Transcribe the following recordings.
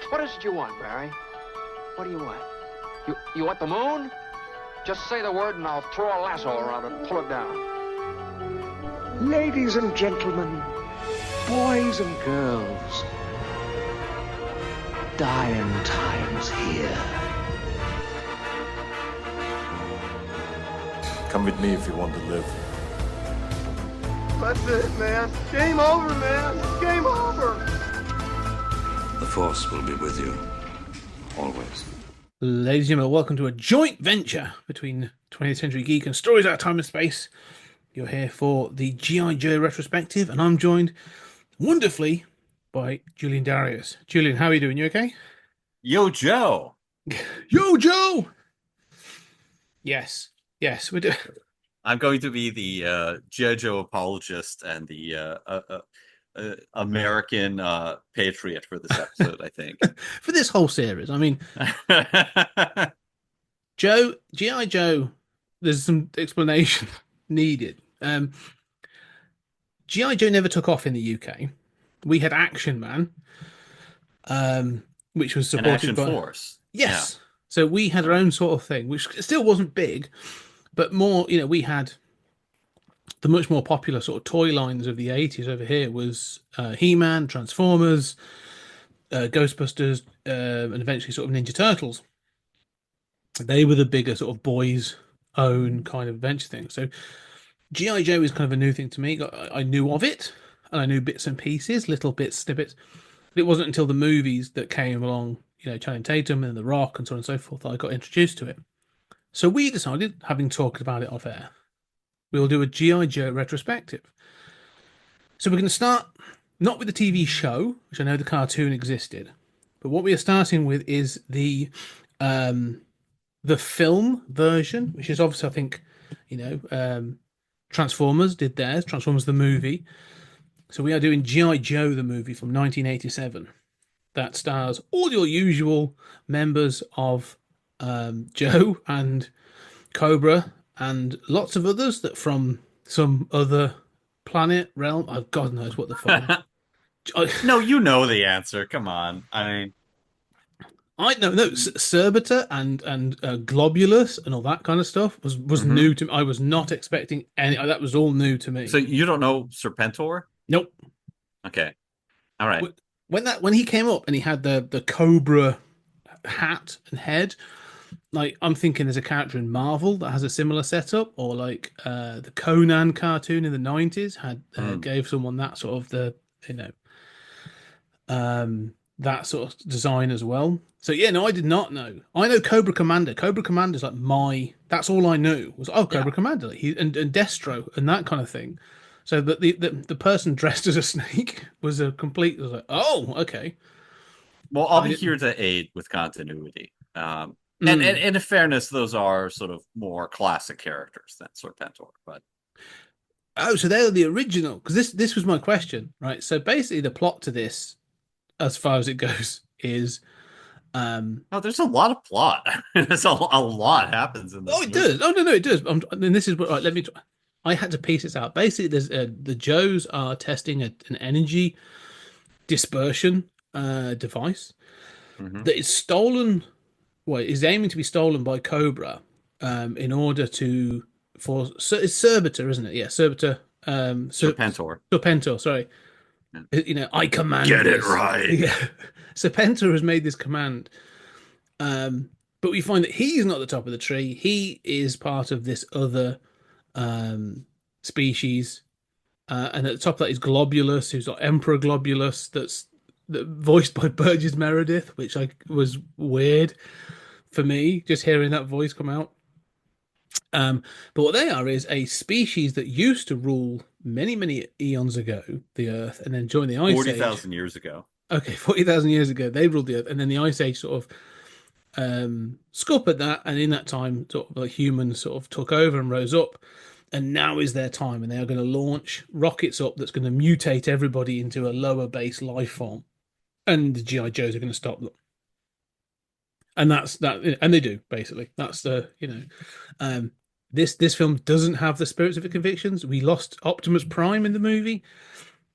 What is it you want, Barry? What do you want? You want the moon? Just say the word and I'll throw a lasso around it and pull it down. Ladies and gentlemen, boys and girls, dying times here. Come with me if you want to live. That's it, man. Game over, man. Game over. The Force will be with you, always. Ladies and gentlemen, welcome to a joint venture between 20th Century Geek and Stories Out of Time and Space. You're here for the G.I. Joe retrospective, and I'm joined wonderfully by Julian Darius. Julian, how are you doing? You okay? Yo, Joe. Yo, Joe! Yes, we do. I'm going to be the G.I. Joe apologist and the American patriot for this episode, I think. For this whole series. I mean, Joe, G.I. Joe, there's some explanation needed. G.I. Joe never took off in the UK. We had Action Man, which was supported Action by Force. Yes. Yeah. So we had our own sort of thing, which still wasn't big, but more, we had the much more popular sort of toy lines of the 80s over here was He-Man, Transformers, Ghostbusters, and eventually sort of Ninja Turtles. They were the bigger sort of boys' own kind of adventure thing. So G.I. Joe is kind of a new thing to me. I knew of it, and I knew bits and pieces, little bits, snippets. But it wasn't until the movies that came along, Channing Tatum and The Rock and so on and so forth, that I got introduced to it. So we decided, having talked about it off air, we'll do a G.I. Joe retrospective. So we're going to start not with the TV show, which I know the cartoon existed, but what we are starting with is the film version, which is obviously, I think, Transformers did theirs, Transformers the movie. So we are doing G.I. Joe the movie from 1987. That stars all your usual members of Joe and Cobra and lots of others that from some other planet, realm. Oh, God knows what the fuck. No, you know the answer. Come on. I know. Cerbiter and Globulus and all that kind of stuff was new to me. I was not expecting any. That was all new to me. So you don't know Serpentor? Nope. Okay. All right. When he came up and he had the Cobra hat and head, like I'm thinking there's a character in Marvel that has a similar setup, or like the Conan cartoon in the 90s had gave someone that sort of that sort of design as well. So yeah, no, I did not know. I know Cobra Commander. Cobra Commander's like that's all I knew was Cobra Commander, like and Destro and that kind of thing. So that the person dressed as a snake was a complete. I was like, oh, okay. Well, I'll be here to aid with continuity. And in fairness, those are sort of more classic characters than Serpentor. But so they're the original, because this was my question, right? So basically, the plot to this, as far as it goes, is there's a lot of plot. There's a lot happens in this. Oh, it does. Oh no, it does. And this is what. Right, let me try. I had to piece this out. Basically, there's the Joes are testing an energy dispersion device that is stolen. Well, is aiming to be stolen by Cobra in order it's Cerbiter, isn't it? Yeah, Cerbiter. Serpentor. Serpentor, sorry. I command. Get this. it right. Yeah. Serpentor has made this command. But we find that he's not the top of the tree. He is part of this other species, and at the top of that is Globulus, who's like Emperor Globulus, that's voiced by Burgess Meredith, which was weird for me just hearing that voice come out. But what they are is a species that used to rule many eons ago the Earth, and then joined the Ice Age. 40,000 years ago. Okay, 40,000 years ago they ruled the Earth, and then the Ice Age sort of scuppered that, and in that time sort of like humans sort of took over and rose up, and now is their time, and they are going to launch rockets up that's going to mutate everybody into a lower base life form, and the G.I. Joes are going to stop them. And that's that, and they do, basically. That's the this film doesn't have the Spirits of the Convictions. We lost Optimus Prime in the movie.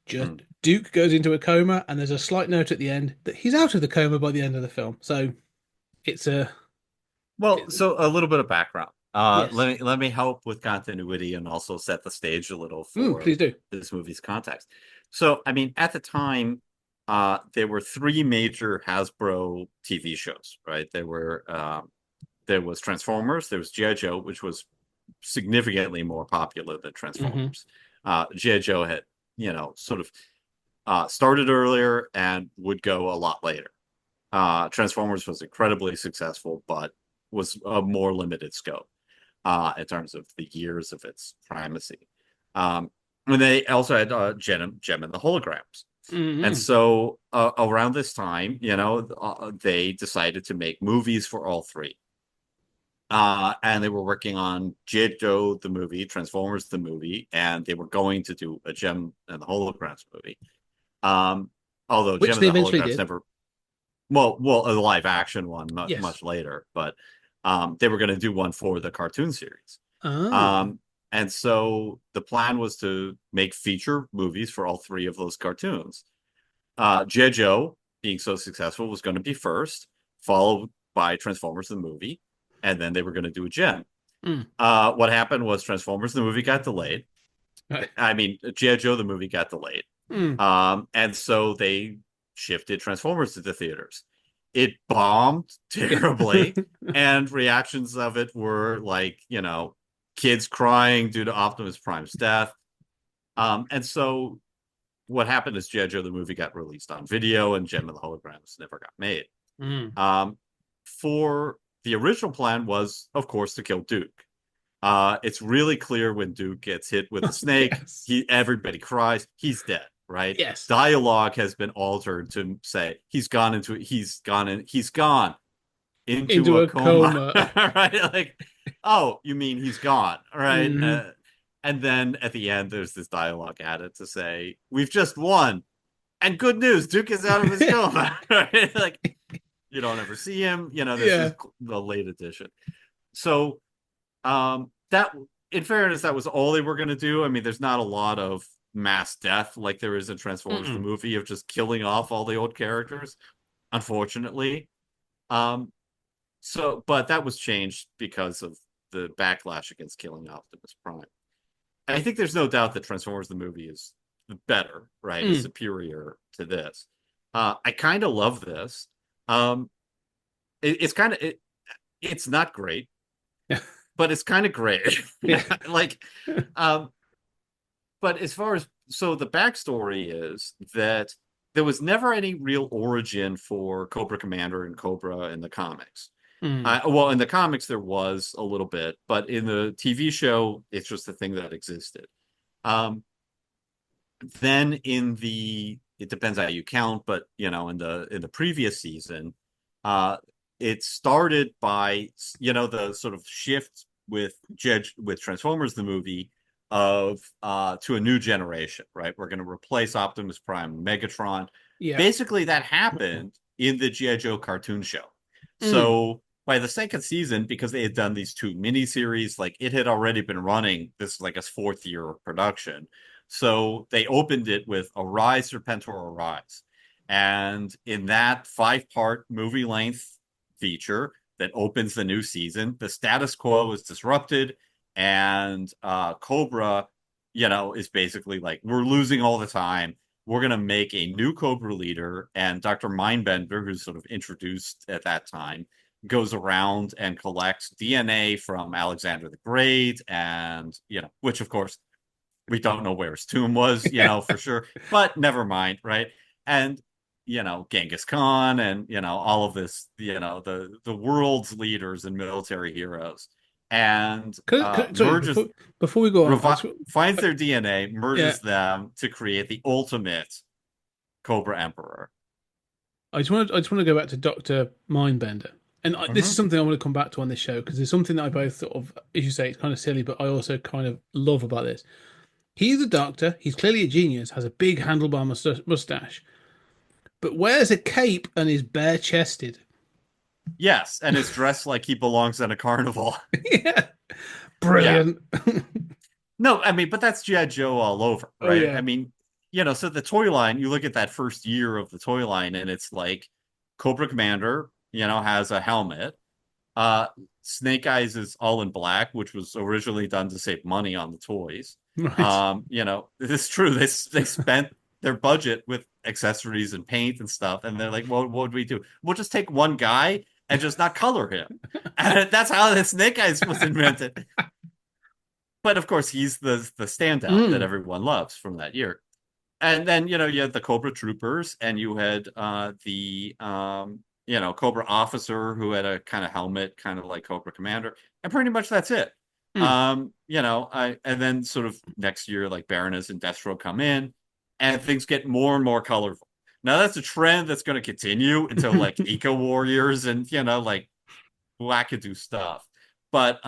Just Duke goes into a coma, and there's a slight note at the end that he's out of the coma by the end of the film. So it's a So a little bit of background. Yes. Let me help with continuity and also set the stage a little for please do. this movie's context. So, I mean, at the time, there were three major Hasbro TV shows, right? There was Transformers, there was G.I. Joe, which was significantly more popular than Transformers. G.I. Joe had, sort of started earlier and would go a lot later. Transformers was incredibly successful, but was a more limited scope in terms of the years of its primacy. And they also had Gem and the Holograms. And so around this time, they decided to make movies for all three. And they were working on G.I. Joe, the movie, Transformers, the movie, and they were going to do a Gem and the Holograms movie. Although Which Gem they and the eventually Holograms did. never... Well, a live action one Yes. much later, but they were going to do one for the cartoon series. Oh. And so the plan was to make feature movies for all three of those cartoons. G.I. Joe, being so successful, was going to be first, followed by Transformers the movie, and then they were going to do a Gem. What happened was Transformers the movie got delayed. I mean, G.I. Joe the movie got delayed. And so they shifted Transformers to the theaters. It bombed terribly, and reactions of it were like, kids crying due to Optimus Prime's death. And so what happened is G.I. Joe the movie got released on video, and Gem and the Holograms never got made. For the original plan was, of course, to kill Duke. It's really clear when Duke gets hit with a snake, Yes. everybody cries, he's dead. Right? Yes. Dialogue has been altered to say he's gone into a coma. Right? Like, oh, you mean he's gone? Right? And then at the end, there's this dialogue added to say, "We've just won, and good news, Duke is out of his coma." Right? Like, you don't ever see him. This is the late edition. So, that, in fairness, that was all they were going to do. I mean, there's not a lot of mass death like there is in Transformers the movie of just killing off all the old characters, unfortunately. But that was changed because of the backlash against killing Optimus Prime. I think there's no doubt that Transformers the movie is better, right? Is superior to this. I kind of love this. It's not great, but it's kind of great. But as far as, so the backstory is that there was never any real origin for Cobra Commander and Cobra in the comics. Well, in the comics there was a little bit, but in the TV show, it's just a thing that existed. Then it depends how you count, but in the previous season, it started by the sort of shift with Transformers the movie of to a new generation, right? We're going to replace Optimus Prime, Megatron. Yeah. Basically, that happened in the G.I. Joe cartoon show. So by the second season, because they had done these two miniseries, like it had already been running. This is like its fourth year of production. So they opened it with Arise, Serpentor, Arise. And in that 5-part movie length feature that opens the new season, the status quo is disrupted. And Cobra, is basically like, we're losing all the time. We're going to make a new Cobra leader. And Dr. Mindbender, who's sort of introduced at that time, goes around and collects DNA from Alexander the Great. And, which, of course, we don't know where his tomb was, for sure. But never mind, right? And, Genghis Khan and, all of this, the world's leaders and military heroes. And merges, before we go on, finds their DNA, merges them to create the ultimate Cobra Emperor. I just want to go back to Dr. Mindbender, and this is something I want to come back to on this show because it's something that I both sort of, as you say, it's kind of silly, but I also kind of love about this. He's a doctor. He's clearly a genius. Has a big handlebar mustache, but wears a cape and is bare chested. Yes, and is dressed like he belongs at a carnival. Yeah, brilliant. Yeah. No, I mean, but that's G.I. Joe all over, right? Oh, yeah. I mean, so the toy line, you look at that first year of the toy line, and it's like Cobra Commander, has a helmet. Snake Eyes is all in black, which was originally done to save money on the toys. Right. It's true. They spent their budget with accessories and paint and stuff, and they're like, "Well, what would we do? We'll just take one guy and just not color him." And that's how the Snake Eyes was invented. But of course, he's the standout that everyone loves from that year. And then you had the Cobra Troopers, and you had the Cobra Officer, who had a kind of helmet, kind of like Cobra Commander, and pretty much that's it. And then sort of next year, like Baroness and Destro come in, and things get more and more colorful. Now that's a trend that's going to continue until like Eco Warriors and like wackadoo stuff. But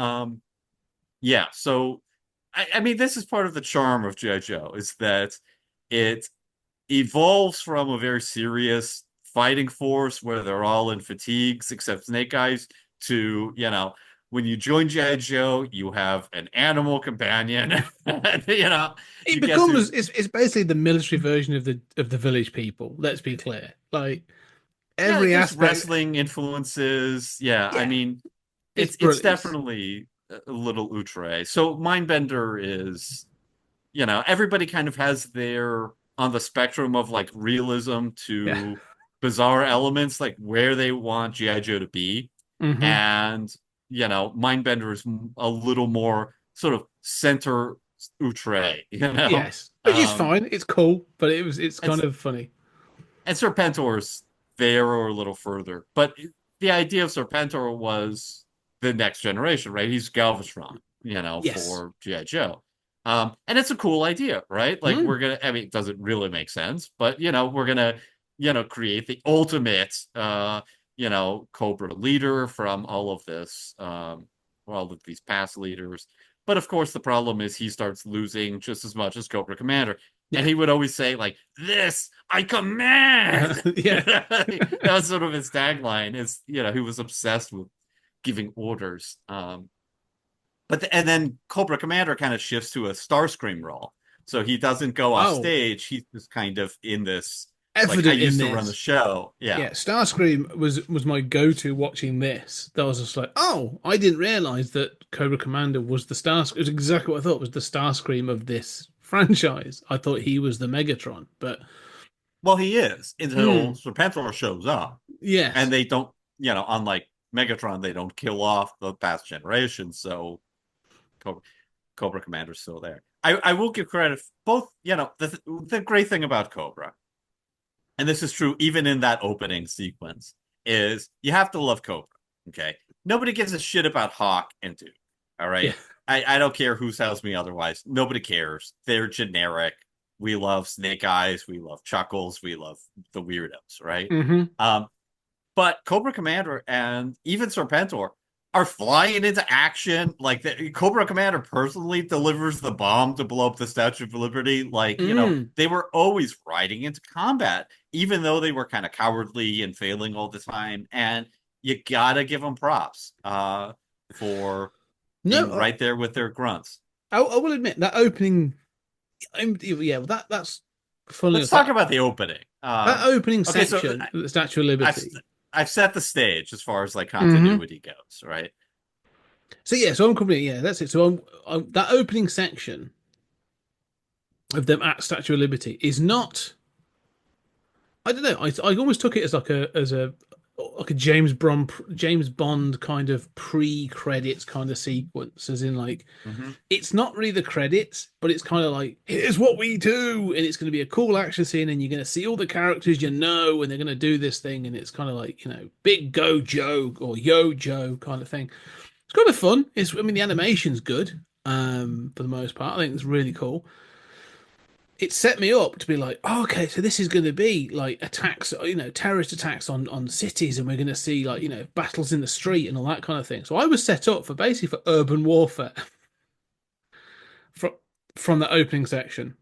yeah, so I mean, this is part of the charm of G.I. Joe, is that it evolves from a very serious fighting force where they're all in fatigues except Snake Eyes to, when you join G.I. Joe, you have an animal companion. It becomes it's basically the military version of the Village People. Let's be clear. Like every aspect, wrestling influences. Yeah, I mean, it's definitely a little outre. So Mindbender is, everybody kind of has their on the spectrum of like realism to bizarre elements, like where they want G.I. Joe to be. And Mindbender is a little more sort of center outre, Yes, which is fine. It's cool, but it's kind of funny. And Serpentor's there or a little further, but the idea of Serpentor was the next generation, right? He's Galvatron, for G.I. Joe. And it's a cool idea, right? Like it doesn't really make sense, but we're gonna create the ultimate Cobra leader from all of this, all of these past leaders. But of course, the problem is he starts losing just as much as Cobra Commander. Yeah. And he would always say, like, "This I command." That was sort of his tagline. Is he was obsessed with giving orders. And then Cobra Commander kind of shifts to a Starscream role, so he doesn't go off stage. He's just kind of in this. Like, I used to run the show. Yeah. Starscream was my go-to watching this. That was just like, oh, I didn't realize that Cobra Commander was the Starscream. It was exactly what I thought was the Starscream of this franchise. I thought he was the Megatron, but he is until Serpentor shows up. Yes, and they don't, unlike Megatron, they don't kill off the past generation. So Cobra Commander's still there. I will give credit both. The great thing about Cobra, and this is true even in that opening sequence, is you have to love Cobra. Okay, nobody gives a shit about Hawk and Duke. All right, I don't care who tells me otherwise. Nobody cares. They're generic. We love Snake Eyes. We love Chuckles. We love the weirdos. Right. But Cobra Commander and even Serpentor are flying into action. Like Cobra Commander personally delivers the bomb to blow up the Statue of Liberty. Like, they were always riding into combat, even though they were kind of cowardly and failing all the time. And you gotta give them props for being right there with their grunts. I will admit that opening. That's funny. Let's talk about the opening. That opening section, the Statue of Liberty. I've set the stage as far as like continuity goes, right? So I'm completely that's it. So that opening section of them at Statue of Liberty is not. I don't know. I almost took it as like a James Bond kind of pre-credits kind of sequence, as in like it's not really the credits, but it's kind of like here's what we do, and it's going to be a cool action scene, and you're going to see all the characters and they're going to do this thing, and it's kind of like Big Go Joe or Yo Joe kind of thing. It's kind of fun. The animation's good for the most part. I think it's really cool. It set me up to be like, okay, so this is going to be like attacks, terrorist attacks on cities, and we're going to see like, battles in the street and all that kind of thing. So I was set up for urban warfare from the opening section.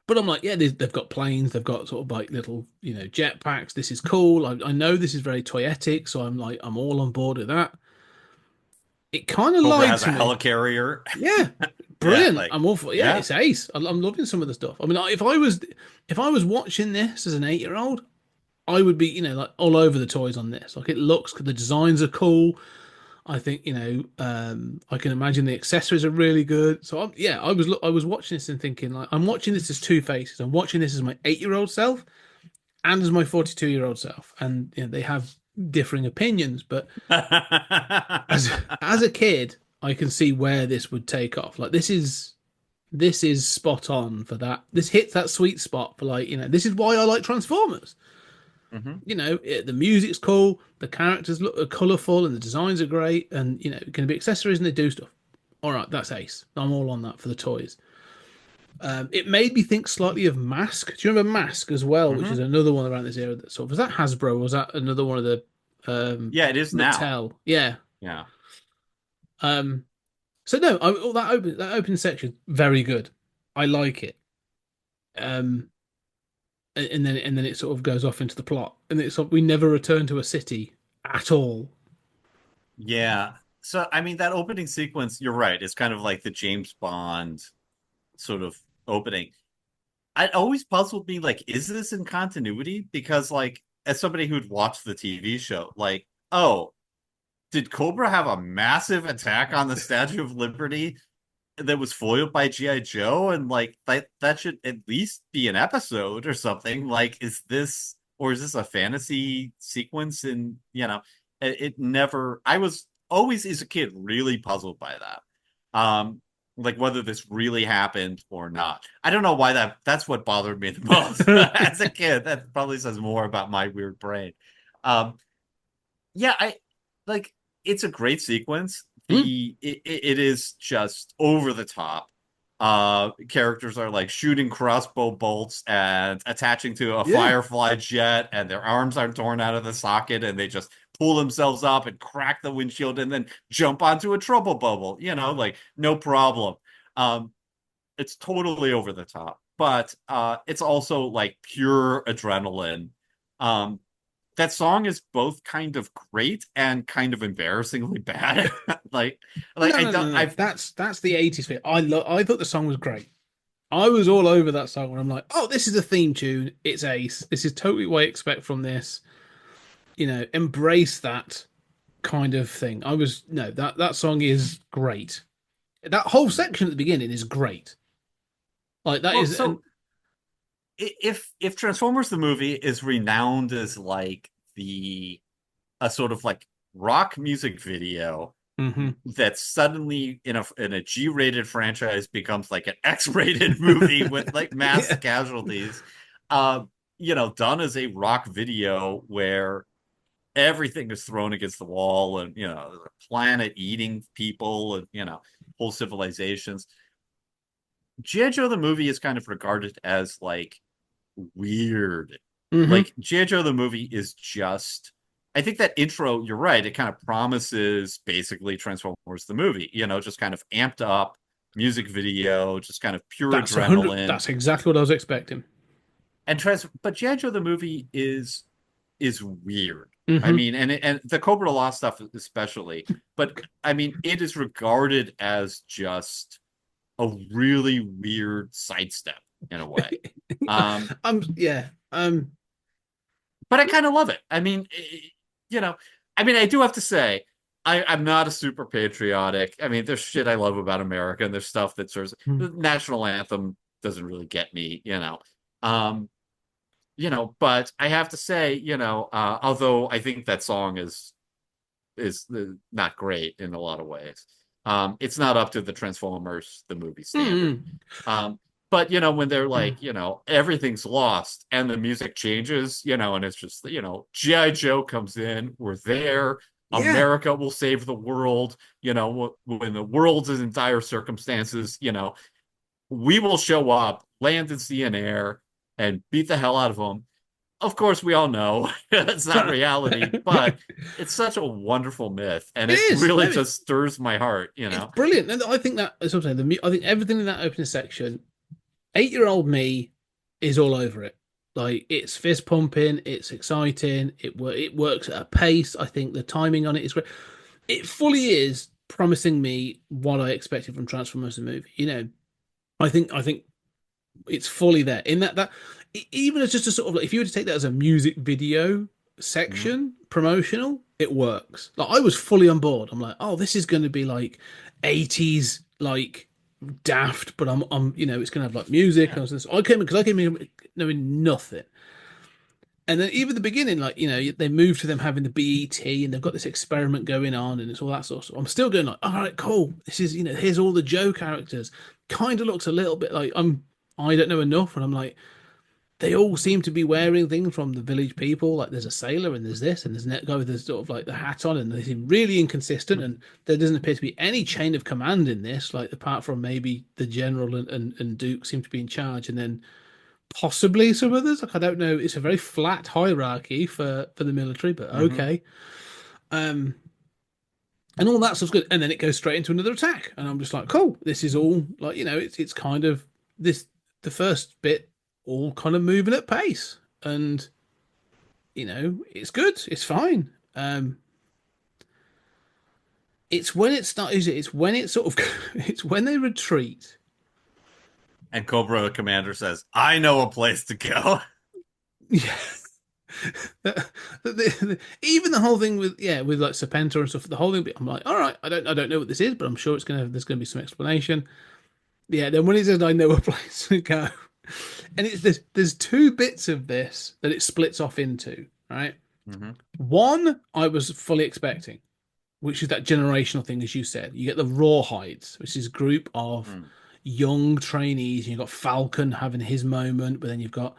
But I'm like, they've got planes, they've got sort of like little, jetpacks. This is cool. I know this is very toyetic, so I'm all on board with that. It kind of lied to me. Has a helicarrier. Yeah, brilliant. like, I'm all for yeah. it's ace. I'm loving some of the stuff. I mean, if I was watching this as an 8 year old, I would be, like all over the toys on this. Like it looks, the designs are cool. I think, I can imagine the accessories are really good. So I was watching this and thinking like, I'm watching this as two faces. I'm watching this as my 8 year old self and as my 42-year-old self, and they have differing opinions. But as a kid, I can see where this would take off. Like this is spot on for that. This hits that sweet spot for this is why I like Transformers. The music's cool, the characters look colourful, and the designs are great, and it can be accessories and they do stuff. All right, that's ace. I'm all on that for the toys. It made me think slightly of Mask. Do you remember Mask as well, which is another one around this era? That was that Hasbro? Or was that another one of the? Yeah, it is Mattel. now. Yeah. Yeah. So no, that open section very good. I like it. And then it sort of goes off into the plot, and we never return to a city at all. Yeah. So I mean, that opening sequence, you're right. It's kind of like the James Bond sort of opening. It always puzzled me, like, is this in continuity? Because, like, as somebody who'd watched the TV show, like, oh, did Cobra have a massive attack on the Statue of Liberty that was foiled by G.I. Joe? And, like, that should at least be an episode or something. Like, is this a fantasy sequence? And, it never, I was always, as a kid, really puzzled by that. Like whether this really happened or not. I don't know why that's what bothered me the most as a kid. That probably says more about my weird brain. I like, it's a great sequence. It is just over the top. Characters are like shooting crossbow bolts and attaching to a Firefly jet, and their arms are torn out of the socket, and they just pull themselves up and crack the windshield and then jump onto a trouble bubble, like no problem. It's totally over the top, but it's also like pure adrenaline. That song is both kind of great and kind of embarrassingly bad. No. That's the 80s bit. I thought the song was great. I was all over that song when I'm like, oh, this is a theme tune. It's ace. This is totally what I expect from this. Embrace that kind of thing. That song is great. That whole section at the beginning is great. Like that is. So if Transformers the movie is renowned as like a sort of like rock music video that suddenly in a G-rated franchise becomes like an X-rated movie with like mass casualties, done as a rock video where everything is thrown against the wall, and the planet eating people, and whole civilizations. G.I. Joe the movie is kind of regarded as like weird. Like G.I. Joe the movie is just, I think that intro, you're right, it kind of promises basically Transformers the movie, just kind of amped up music video, just kind of pure adrenaline. That's exactly what I was expecting. But G.I. Joe the movie is weird. I mean, and the Cobra Law stuff especially, but I mean, it is regarded as just a really weird sidestep in a way. But I kind of love it. I mean, I do have to say, I'm not a super patriotic. I mean, there's shit I love about America, and there's stuff that serves the national anthem doesn't really get me, but I have to say, although I think that song is not great in a lot of ways, it's not up to the Transformers the movie standard. But when they're like, everything's lost and the music changes, and it's just, G.I. Joe comes in, we're there, America will save the world, when the world's in dire circumstances, we will show up, land in sea and air, and beat the hell out of them. Of course, we all know it's not reality, but it's such a wonderful myth, and it really just stirs my heart. It's brilliant. And I think that, as I'm saying, I think everything in that opening section, 8-year-old me is all over it. Like, it's fist pumping, it's exciting, it works at a pace. I think the timing on it is great. It fully is promising me what I expected from Transformers the movie. You know, I think it's fully there in that even as just a sort of like, if you were to take that as a music video section promotional, it works. Like I was fully on board. I'm like, oh, this is going to be like 80s like daft, but I'm you know, it's going to have like music. Yeah. I came in knowing nothing. And then even the beginning, like, you know, they move to them having the BET and they've got this experiment going on and it's all that sort of stuff. I'm still going like, all right, cool. This is, you know, here's all the Joe characters. Kind of looks a little bit like I don't know enough. And I'm like, they all seem to be wearing things from the village people. Like there's a sailor and there's this and there's a guy with this sort of like the hat on and they seem really inconsistent. And there doesn't appear to be any chain of command in this, like apart from maybe the general and Duke seem to be in charge. And then possibly some others. Like I don't know. It's a very flat hierarchy for the military, but okay. And all that stuff's good. And then it goes straight into another attack, and I'm just like, cool. This is all like, you know, it's kind of this the first bit all kind of moving at pace, and you know, it's good. It's fine. It's when it starts. It's when it sort of. It's when they retreat. And Cobra Commander says, "I know a place to go." Yeah. Even the whole thing with like Serpentor and stuff, the whole thing. I'm like, all right, I don't know what this is, but I'm sure there's gonna be some explanation. Yeah. Then when he says, "I know a place to go," and there's two bits of this that it splits off into. Right. One I was fully expecting, which is that generational thing, as you said. You get the Rawhides, which is a group of young trainees. You've got Falcon having his moment, but then you've got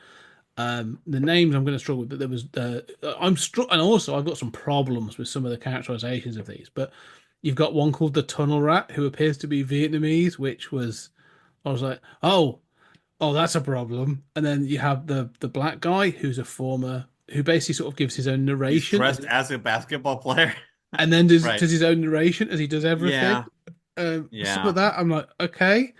the names I'm going to struggle with. But there was and also I've got some problems with some of the characterizations of these. But you've got one called the Tunnel Rat who appears to be Vietnamese, which was I was like, oh, that's a problem. And then you have the black guy who's a former who basically sort of gives his own narration. He's dressed as a basketball player. And then does his own narration as he does everything. Yeah. Some of that, I'm like, okay.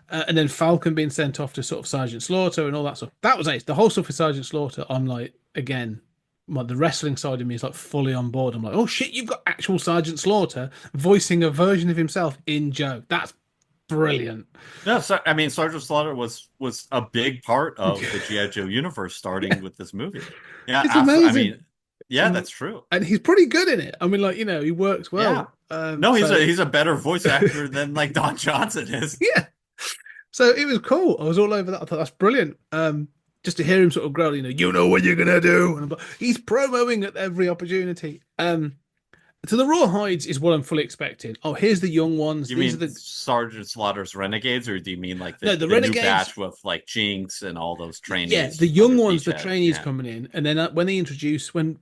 And then Falcon being sent off to sort of Sergeant Slaughter and all that stuff. That was ace. The whole stuff with Sergeant Slaughter, I'm like, again, the wrestling side of me is like fully on board. I'm like, oh shit, you've got actual Sergeant Slaughter voicing a version of himself in Joe. That's brilliant. No, so I mean, Sergeant Slaughter was a big part of the G.I. Joe universe starting with this movie. Yeah, it's amazing. I mean, yeah, that's true. And he's pretty good in it. I mean, like, you know, he works well. Yeah. No, he's a better voice actor than like Don Johnson is. Yeah. So it was cool. I was all over that. I thought that's brilliant. Just to hear him sort of growl, you know what you're gonna do. And I'm like, he's promoting at every opportunity. So the Rawhides is what I'm fully expecting. Oh, here's the young ones. You mean Sergeant Slaughter's Renegades, or do you mean like the Renegades, new batch with like Jinx and all those trainees? Yeah, the young ones, the trainees coming in, and then when they introduce when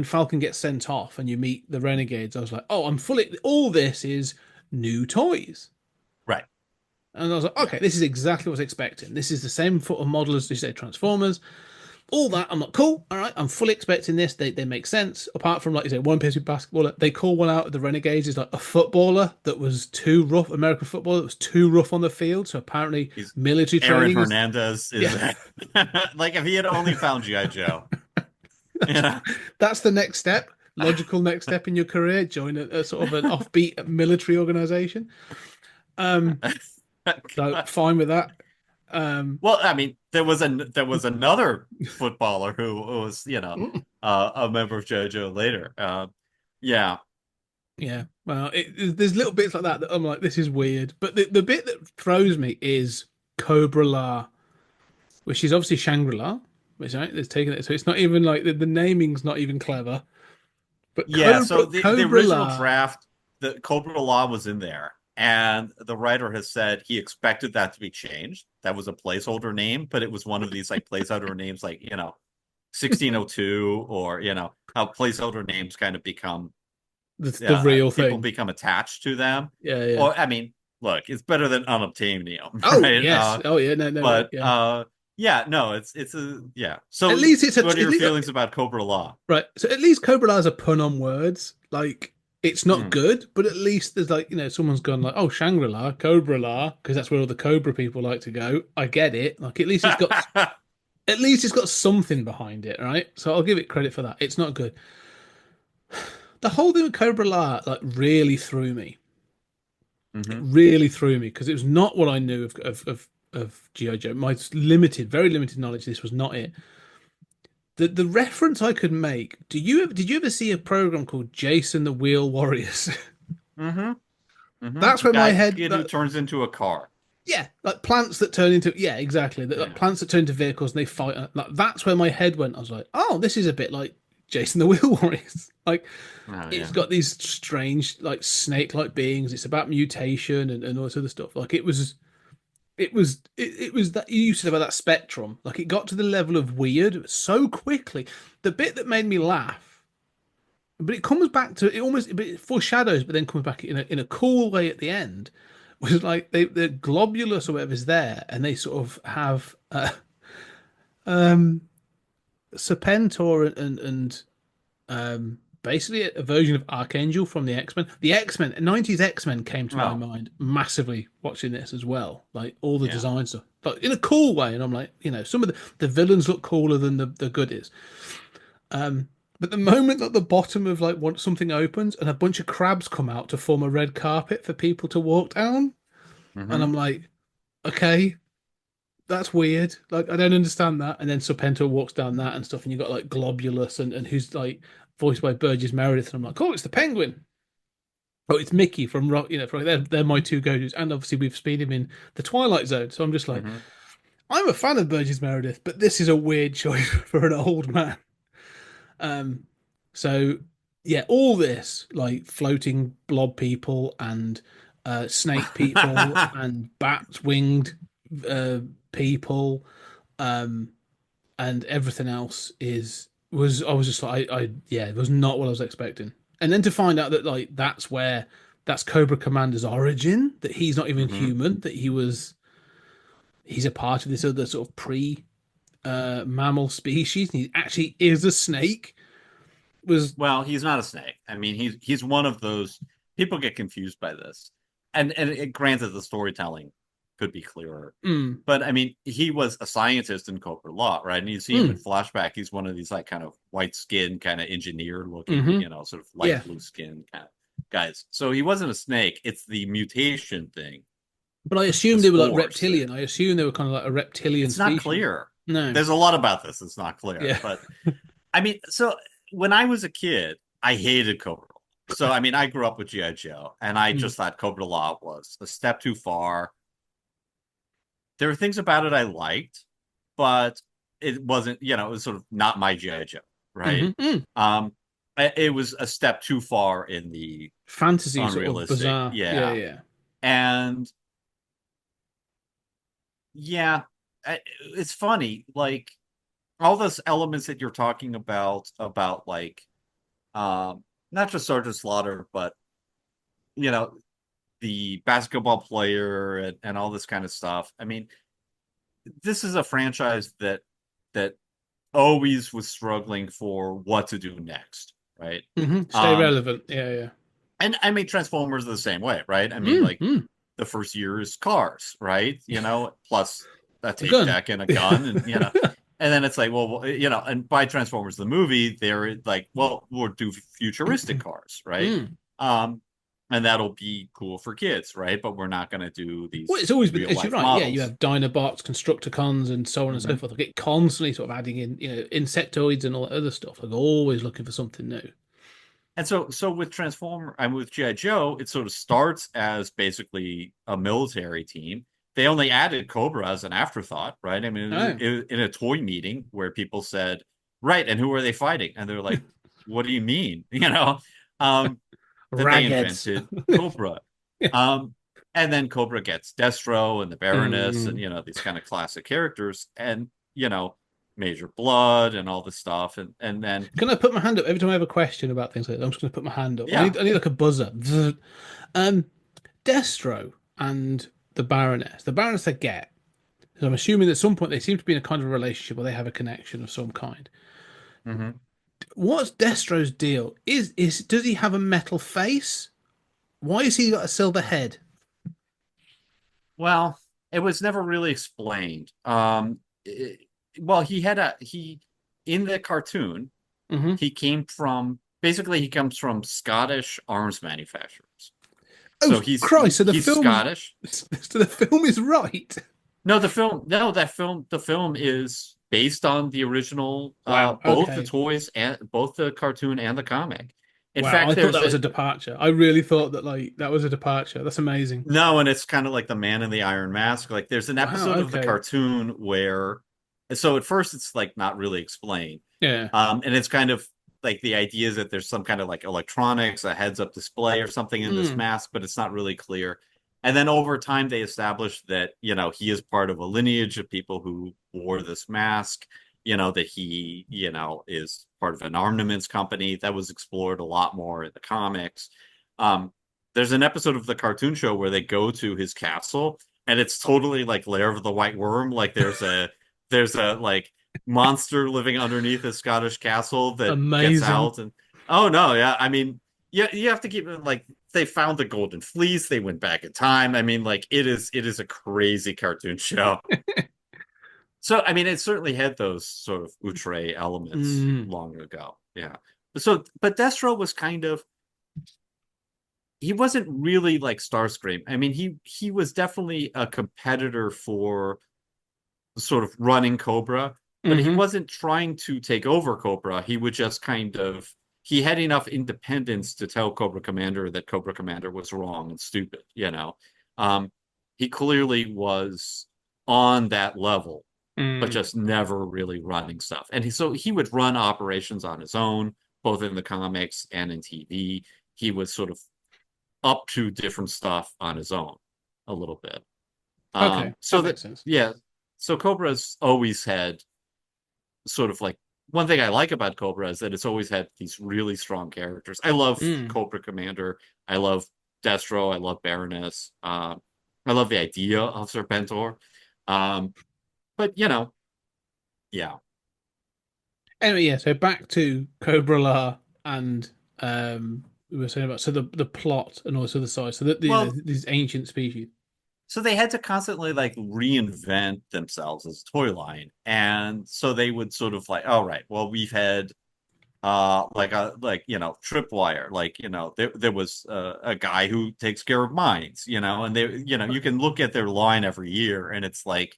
Falcon gets sent off and you meet the Renegades, I was like, oh, I'm fully. All this is new toys, right? And I was like, okay, this is exactly what I was expecting. This is the same sort of model as you say Transformers. All that, I'm like, cool, all right, I'm fully expecting this. They make sense. Apart from, like you say, one piece of basketball, they call one out of the Renegades is like a footballer that was too rough, American footballer that was too rough on the field. So apparently, military training. Aaron Hernandez is like if he had only found G.I. Joe. Yeah, that's the next step, logical next step in your career. Join a sort of an offbeat military organization. So fine with that. Well, I mean, there was another footballer who was, a member of JoJo later. Yeah. Well, there's little bits like that I'm like, this is weird. But the bit that throws me is Cobra-La, which is obviously Shangri-La, which they've taken it. So it's not even like the naming's not even clever. But so the original draft, the Cobra-La was in there. And the writer has said he expected that to be changed. That was a placeholder name, but it was one of these like placeholder names, like 1602, or how placeholder names kind of become the real thing. People become attached to them. Yeah. Or I mean, look, it's better than unobtainium. Oh right? yes. No. But it's So at least what are your feelings about Cobra-La? Right. So at least Cobra-La is a pun on words, like. It's not good, but at least there's like, someone's gone like, oh, Shangri-La, Cobra-La, because that's where all the Cobra people like to go. I get it. Like, at least it's got something behind it, right? So I'll give it credit for that. It's not good. The whole thing with Cobra-La, like, really threw me. It really threw me because it was not what I knew of G.I. Joe. My limited, very limited knowledge. This was not it. The reference I could make. Did you ever see a program called Jason the Wheel Warriors? That's where my head. Kid who turns into a car. Yeah, like plants that turn into exactly. Like plants that turn into vehicles and they fight. Like, that's where my head went. I was like, oh, this is a bit like Jason the Wheel Warriors. Like it's got these strange, like snake-like beings. It's about mutation and all this other stuff. Like it was that you said about that spectrum. Like it got to the level of weird so quickly. The bit that made me laugh, but it comes back to it almost. It foreshadows, but then comes back in a cool way at the end. Was like the globulus or whatever is there, and they sort of have Serpentor and basically a version of Archangel from the X-Men. The X-Men, 90s X-Men came to my mind massively watching this as well. Like all the design stuff, but in a cool way. And I'm like, some of the villains look cooler than the goodies. But the moment that the bottom of like something opens and a bunch of crabs come out to form a red carpet for people to walk down, and I'm like, okay, that's weird. Like I don't understand that. And then Serpentor walks down that and stuff, and you got like Globulus and who's like voiced by Burgess Meredith, and I'm like, oh, it's the Penguin. Oh, it's Mickey from Rock. They're my two go-tos, and obviously we've seen him in the Twilight Zone. So I'm just like, I'm a fan of Burgess Meredith, but this is a weird choice for an old man. So yeah, all this like floating blob people and snake people and bat winged people and everything else was I was just like it was not what I was expecting. And then to find out that like that's Cobra Commander's origin, that he's not even human, that he's a part of this other sort of mammal species, and he actually is a snake. Well, he's not a snake. I mean, he's one of those people get confused by this, and granted, the storytelling could be clearer, but I mean, he was a scientist in Cobra Law, right? And you see him in flashback. He's one of these like kind of white skin, kind of engineer looking, sort of light blue skin kind of guys. So he wasn't a snake. It's the mutation thing. But I assumed they were like reptilian. I assumed they were kind of like a reptilian. It's not clear. No, there's a lot about this that's not clear. But I mean, so when I was a kid, I hated Cobra. So I mean, I grew up with G.I. Joe, and I just thought Cobra Law was a step too far. There were things about it I liked, but it wasn't, it was sort of not my G.I. Joe, right? It was a step too far in the fantasy, unrealistic, sort of bizarre. Yeah. And it's funny, like all those elements that you're talking about like, not just Sergeant Slaughter, but the basketball player and all this kind of stuff. I mean, this is a franchise that always was struggling for what to do next, right? Stay relevant. Yeah. And I mean, Transformers are the same way, right? I mean, the first year is cars, right? Plus a tape deck and a gun, and and then it's like, well, and by Transformers the movie, they're like, well, we'll do futuristic cars, right? And that'll be cool for kids, right? But we're not going to do these. Well, it's always been, you're right. Models. Yeah, you have Dinobots, Constructicons, and so on and so forth. Like, it constantly sort of adding in, insectoids and all that other stuff. Like always looking for something new. And so with with G.I. Joe, it sort of starts as basically a military team. They only added Cobra as an afterthought, right? I mean, in a toy meeting where people said, right, and who are they fighting? And they're like, what do you mean? That they invented Cobra. And then Cobra gets Destro and the Baroness and, these kind of classic characters and, Major Blood and all this stuff. And then... Can I put my hand up? Every time I have a question about things like that, I'm just going to put my hand up. Yeah. I need like a buzzer. Destro and the Baroness. The Baroness I get. So I'm assuming at some point they seem to be in a kind of a relationship where they have a connection of some kind. What's Destro's deal? Does he have a metal face? Why has he got a silver head? Well, it was never really explained. In the cartoon, he comes from Scottish arms manufacturers. Oh, So Christ! So the he's film, Scottish. so the film is right. No, the film is based on the original, Wow. both the Okay. toys and both the cartoon and the comic. In Wow. fact, I thought there's that was a a departure. I really thought that that was a departure. That's amazing. no, and it's kind of like the Man in the Iron Mask. Like there's an Wow. episode of the Okay. cartoon where, so at first it's like not really explained, Yeah. and it's kind of like the idea is that there's some kind of like electronics, a heads-up display or something in this Mm. mask, but it's not really clear. And then over time, they established that, he is part of a lineage of people who wore this mask, that he, is part of an armaments company. That was explored a lot more in the comics. There's an episode of the cartoon show where they go to his castle, and it's totally like Lair of the White Worm. Like there's a like monster living underneath a Scottish castle that gets Amazing. out. And oh no, yeah, I mean, yeah, you have to keep it like they found the golden fleece, they went back in time. I mean, like it is a crazy cartoon show. So I mean, it certainly had those sort of outre elements long ago. Yeah. But Destro was kind of, he wasn't really like Starscream. I mean, he was definitely a competitor for sort of running Cobra, but he wasn't trying to take over Cobra. He would just he had enough independence to tell Cobra Commander that Cobra Commander was wrong and stupid, He clearly was on that level, but just never really running stuff. And he would run operations on his own, both in the comics and in TV. He was sort of up to different stuff on his own a little bit. Okay. So that makes sense. Yeah. So Cobra's always had sort of like, one thing I like about Cobra is that it's always had these really strong characters. I love Cobra Commander. I love Destro. I love Baroness. I love the idea of Serpentor. But yeah. Anyway, yeah. So back to Cobra La, and we were saying about the plot and also the size. So these ancient species. So they had to constantly like reinvent themselves as a toy line. And so they would sort of like, all right, well, we've had tripwire, there was a guy who takes care of mines, and they, you can look at their line every year and it's like,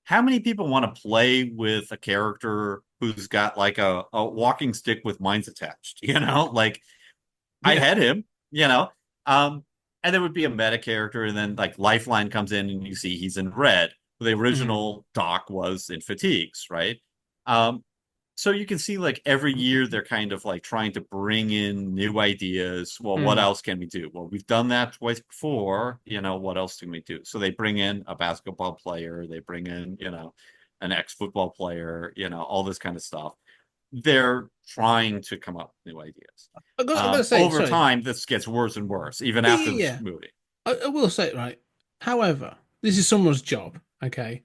how many people want to play with a character who's got like a walking stick with mines attached, I had him, and there would be a meta character, and then like Lifeline comes in and you see he's in red. The original Doc was in fatigues, right? So you can see like every year they're kind of like trying to bring in new ideas. Well, what else can we do? Well, we've done that twice before. What else can we do? So they bring in a basketball player, they bring in, an ex-football player, all this kind of stuff. They're trying to come up with new ideas. Over time, this gets worse and worse, even after this movie. I will say, right. However, this is someone's job, okay?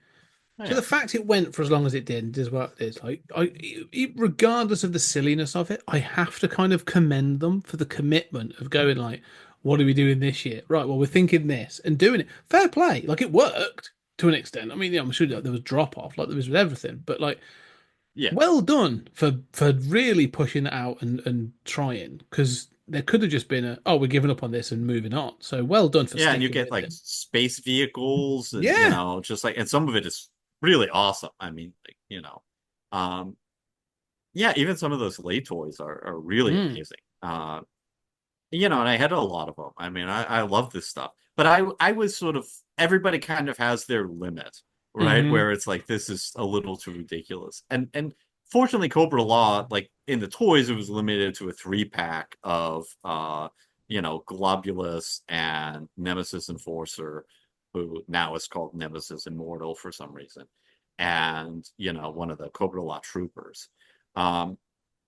So the fact it went for as long as it did is what it is. Like, regardless of the silliness of it, I have to kind of commend them for the commitment of going like, what are we doing this year? Right, well, we're thinking this and doing it. Fair play. Like, it worked to an extent. I mean, I'm sure there was drop off, like there was with everything, but like, well done for really pushing it out and trying, because there could have just been we're giving up on this and moving on. So well done for and you get like space vehicles, and just like, and some of it is really awesome. I mean, even some of those late toys are really amazing. And I had a lot of them. I mean, I love this stuff, but I was sort of, everybody kind of has their limit, right? Where it's like, this is a little too ridiculous. And fortunately, Cobra Law, like in the toys, it was limited to a 3-pack of Globulus and Nemesis Enforcer, who now is called Nemesis Immortal for some reason, and one of the Cobra Law troopers. But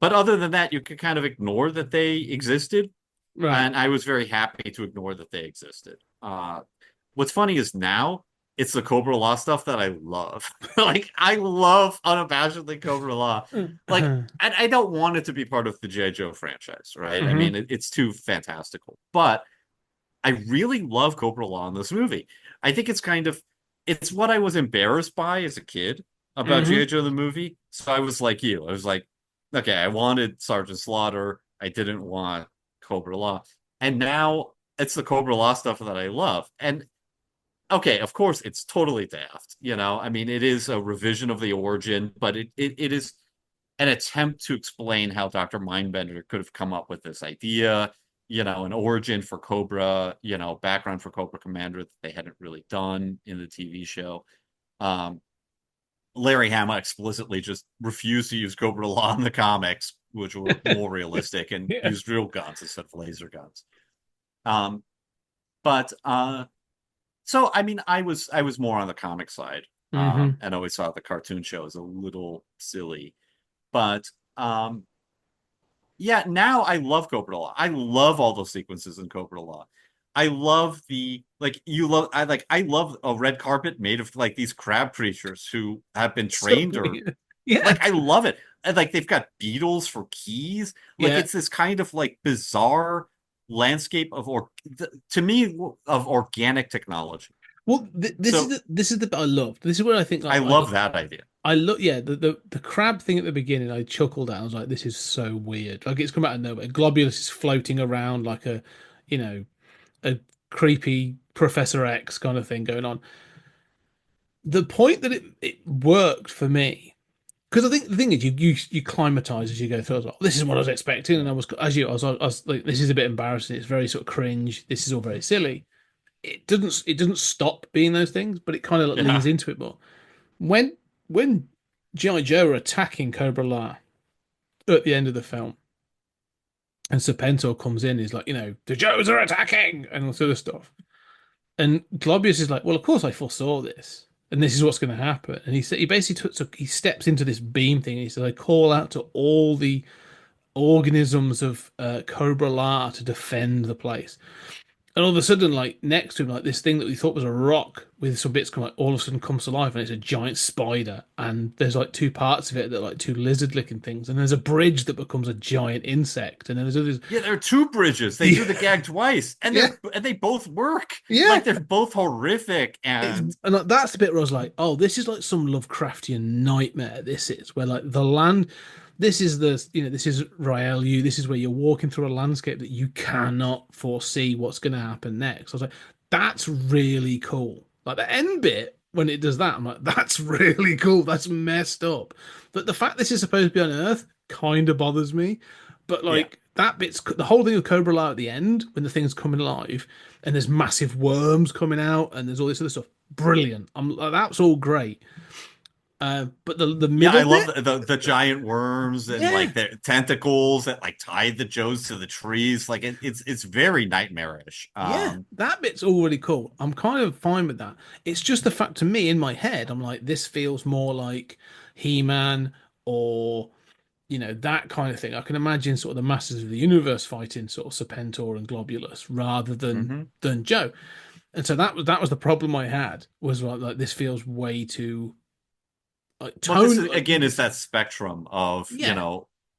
other than that, you could kind of ignore that they existed. Right. And I was very happy to ignore that they existed. What's funny is now it's the Cobra Law stuff that I love. Like, I love unabashedly Cobra Law. Like, I don't want it to be part of the G.I. Joe franchise, right? I mean, it's too fantastical. But I really love Cobra Law in this movie. I think it's what I was embarrassed by as a kid about G.I. Joe the movie. So I was like you. I was like, okay, I wanted Sergeant Slaughter. I didn't want Cobra Law. And now it's the Cobra Law stuff that I love. And okay, of course, it's totally daft. I mean, it is a revision of the origin, but it is an attempt to explain how Dr. Mindbender could have come up with this idea, an origin for Cobra, background for Cobra Commander that they hadn't really done in the TV show. Larry Hama explicitly just refused to use Cobra Law in the comics, which were more realistic, and used real guns instead of laser guns. But so I mean, I was more on the comic side, and always thought the cartoon show was a little silly. But yeah, now I love Cobra Law. I love all those sequences in Cobra Law. I love I love a red carpet made of like these crab creatures who have been trained or Yeah. I love it. And like they've got beetles for keys. Like it's this kind of like bizarre landscape of to me of organic technology. Well, this is the bit I love. This is what I think. Like, I love that idea. I look, yeah, the crab thing at the beginning. I chuckled at. I was like, "This is so weird." Like it's come out of nowhere. Globulus is floating around like a creepy Professor X kind of thing going on. The point that it worked for me, because I think the thing is you climatize as you go through. I was like, this is what I was expecting, and I was like, this is a bit embarrassing. It's very sort of cringe. This is all very silly. It doesn't stop being those things, but it kind of leans into it more. When G.I. Joe are attacking Cobra La at the end of the film, and Serpentor comes in, he's like, the Joes are attacking, and all sort of stuff. And Globius is like, well, of course I foresaw this, and this is what's going to happen. And he basically he steps into this beam thing, and he says, I call out to all the organisms of Cobra La to defend the place. And all of a sudden, like next to him, like this thing that we thought was a rock with some bits come, like all of a sudden comes to life, and it's a giant spider. And there's like two parts of it that are like two lizard-looking things, and there's a bridge that becomes a giant insect, and then there's others. Yeah, there are two bridges. They do the gag twice, and they both work. Yeah, like they're both horrific, and like, that's the bit where I was like, oh, this is like some Lovecraftian nightmare. This is where like the land. This is this is Raielu. This is where you're walking through a landscape that you cannot foresee what's going to happen next. I was like, that's really cool. Like the end bit when it does that, I'm like, that's really cool. That's messed up. But the fact this is supposed to be on Earth kind of bothers me. But like that bit's the whole thing of Cobra La at the end when the thing's coming alive and there's massive worms coming out and there's all this other stuff. Brilliant. I'm like, that's all great. But the middle I love the giant worms and like the tentacles that like tied the Joes to the trees. Like it's very nightmarish. That bit's all really cool. I'm kind of fine with that. It's just the fact to me in my head, I'm like, this feels more like He-Man or that kind of thing. I can imagine sort of the Masters of the Universe fighting sort of Serpentor and Globulus rather than Joe. And so that was the problem I had was like this feels way too. Again is that spectrum of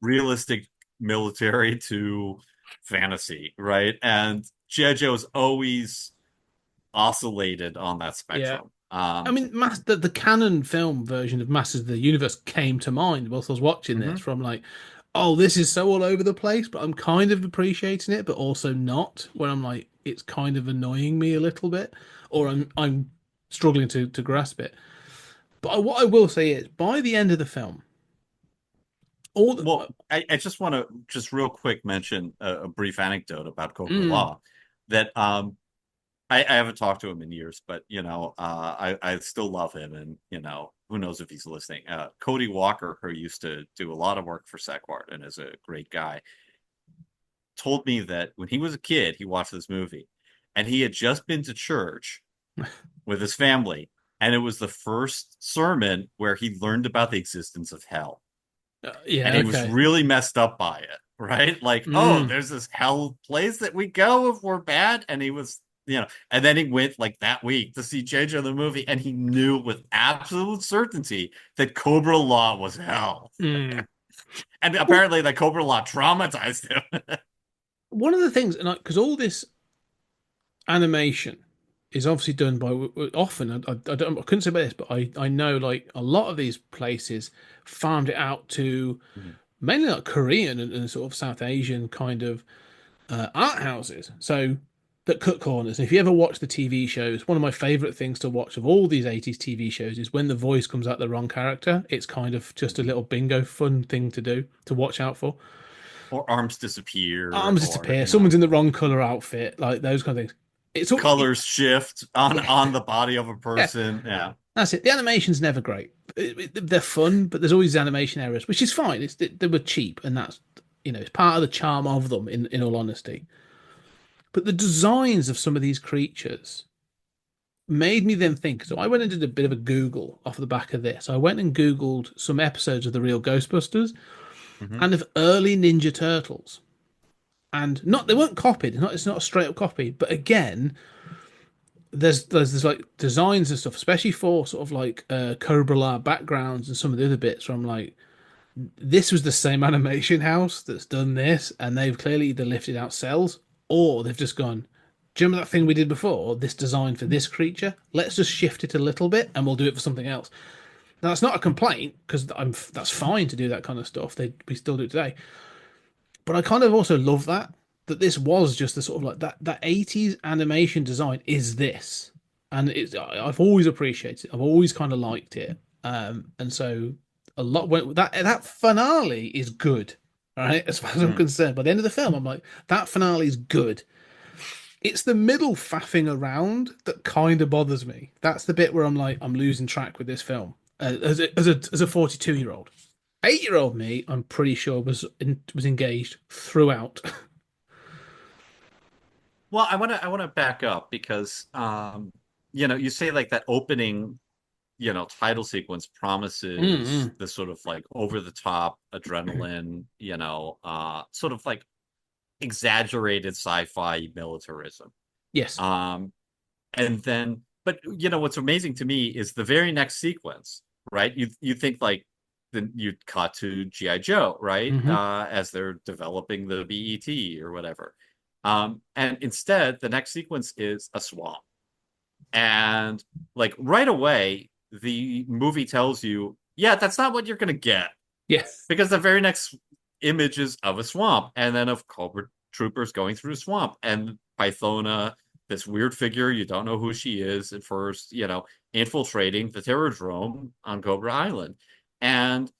realistic military to fantasy, right? And G.I. Joe's always oscillated on that spectrum. I mean, the canon film version of Masters of the Universe came to mind whilst I was watching this. From like, oh, this is so all over the place, but I'm kind of appreciating it, but also not. Where I'm like, it's kind of annoying me a little bit, or I'm struggling to grasp it. But what I will say is, by the end of the film, I just want to just real quick mention a brief anecdote about Cobra Law that I haven't talked to him in years, but I still love him, and who knows if he's listening. Cody Walker, who used to do a lot of work for Sequart and is a great guy, told me that when he was a kid, he watched this movie, and he had just been to church with his family. And it was the first sermon where he learned about the existence of hell. And he was really messed up by it, right? Like, oh, there's this hell place that we go if we're bad. And he was, and then he went like that week to see JoJo the movie, and he knew with absolute certainty that Cobra Law was hell. And apparently that Cobra Law traumatized him. One of the things, and because all this animation is obviously done by often. I couldn't say about this, but I know like a lot of these places farmed it out to mainly like Korean and sort of South Asian kind of art houses. So that cut corners. If you ever watch the TV shows, one of my favorite things to watch of all these 80s TV shows is when the voice comes out the wrong character. It's kind of just a little bingo fun thing to do, to watch out for. Or arms disappear. Arms or, disappear. Someone's in the wrong color outfit, like those kind of things. It's all, colors shift on the body of a person. Yeah. That's it. The animation's never great. They're fun, but there's always animation errors, which is fine. They were cheap, and that's, it's part of the charm of them. In all honesty, but the designs of some of these creatures made me then think. So I went and did a bit of a Google off the back of this. I went and Googled some episodes of the real Ghostbusters and of early Ninja Turtles, and they weren't copied. It's not a straight up copy, but again, there's like designs and stuff, especially for sort of like Cobra La backgrounds and some of the other bits where I'm like, this was the same animation house that's done this, and they've clearly either lifted out cells or they've just gone, do you remember that thing we did before, this design for this creature, let's just shift it a little bit and we'll do it for something else. Now that's not a complaint, because that's fine to do that kind of stuff. We still do it today, but I kind of also love that this was just the sort of like that 80s animation design is this, and I've always appreciated it. I've always kind of liked it, and so a lot when that finale is good, right? As far as I'm concerned, by the end of the film, I'm like, that finale is good. It's the middle faffing around that kind of bothers me. That's the bit where I'm like, I'm losing track with this film. As a 42-year-old, 8-year-old me, I'm pretty sure was engaged throughout. Well, I want to back up because you say like that opening, title sequence promises this sort of like over the top adrenaline, sort of like exaggerated sci-fi militarism. Yes. And then, but what's amazing to me is the very next sequence, right? You think like then you cut to G.I. Joe, right? As they're developing the BET or whatever. And instead, the next sequence is a swamp. And like right away, the movie tells you, yeah, that's not what you're going to get. Yes. Because the very next image is of a swamp, and then of Cobra troopers going through a swamp, and Pythona, this weird figure, you don't know who she is at first, infiltrating the Terrordrome on Cobra Island. And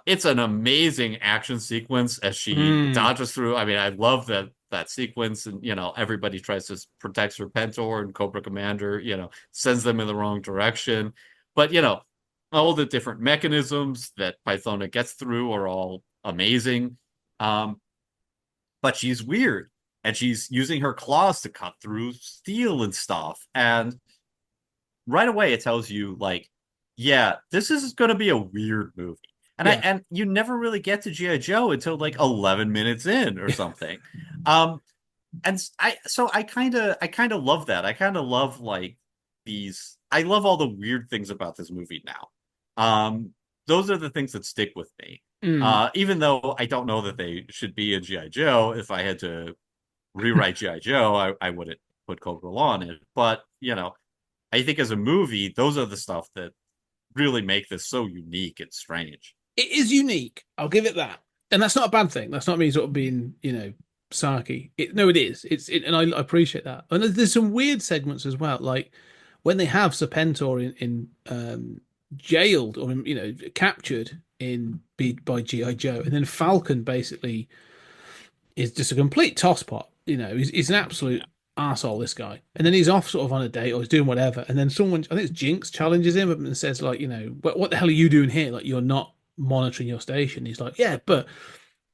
it's an amazing action sequence as she dodges through. I mean, I love that sequence, and everybody tries to protect Serpentor, and Cobra Commander sends them in the wrong direction, but all the different mechanisms that Pythona gets through are all amazing, but she's weird, and she's using her claws to cut through steel and stuff, and right away it tells you like, yeah, this is going to be a weird movie. And and you never really get to G.I. Joe until like 11 minutes in or something. And I kind of love that. I kind of love like I love all the weird things about this movie now. Those are the things that stick with me. Even though I don't know that they should be in G.I. Joe. If I had to rewrite G.I. Joe, I wouldn't put Cobra Law in it. But, I think as a movie, those are the stuff that really make this so unique and strange. It is unique. I'll give it that. And that's not a bad thing. That's not me sort of being, sarky. No, it is. And I appreciate that. And there's some weird segments as well. Like when they have Serpentor in jailed or, captured by G.I. Joe. And then Falcon basically is just a complete tosspot. He's an absolute arsehole, this guy. And then he's off sort of on a date or he's doing whatever. And then someone, I think it's Jinx, challenges him and says like, what the hell are you doing here? Like, you're not monitoring your station. He's like, yeah, but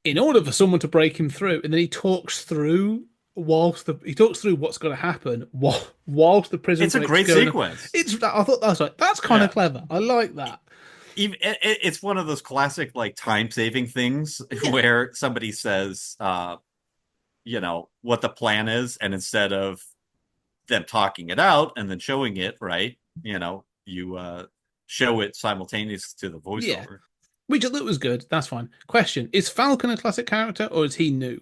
in order for someone to break him through, and then he talks through what's going to happen whilst the prison. It's a great sequence. I thought that's kind of clever. I like that. Even it's one of those classic like time saving things where somebody says, what the plan is, and instead of them talking it out and then showing it, right, you show it simultaneous to the voiceover. Yeah. Which I thought was good. That's fine. Question: is Falcon a classic character, or is he new?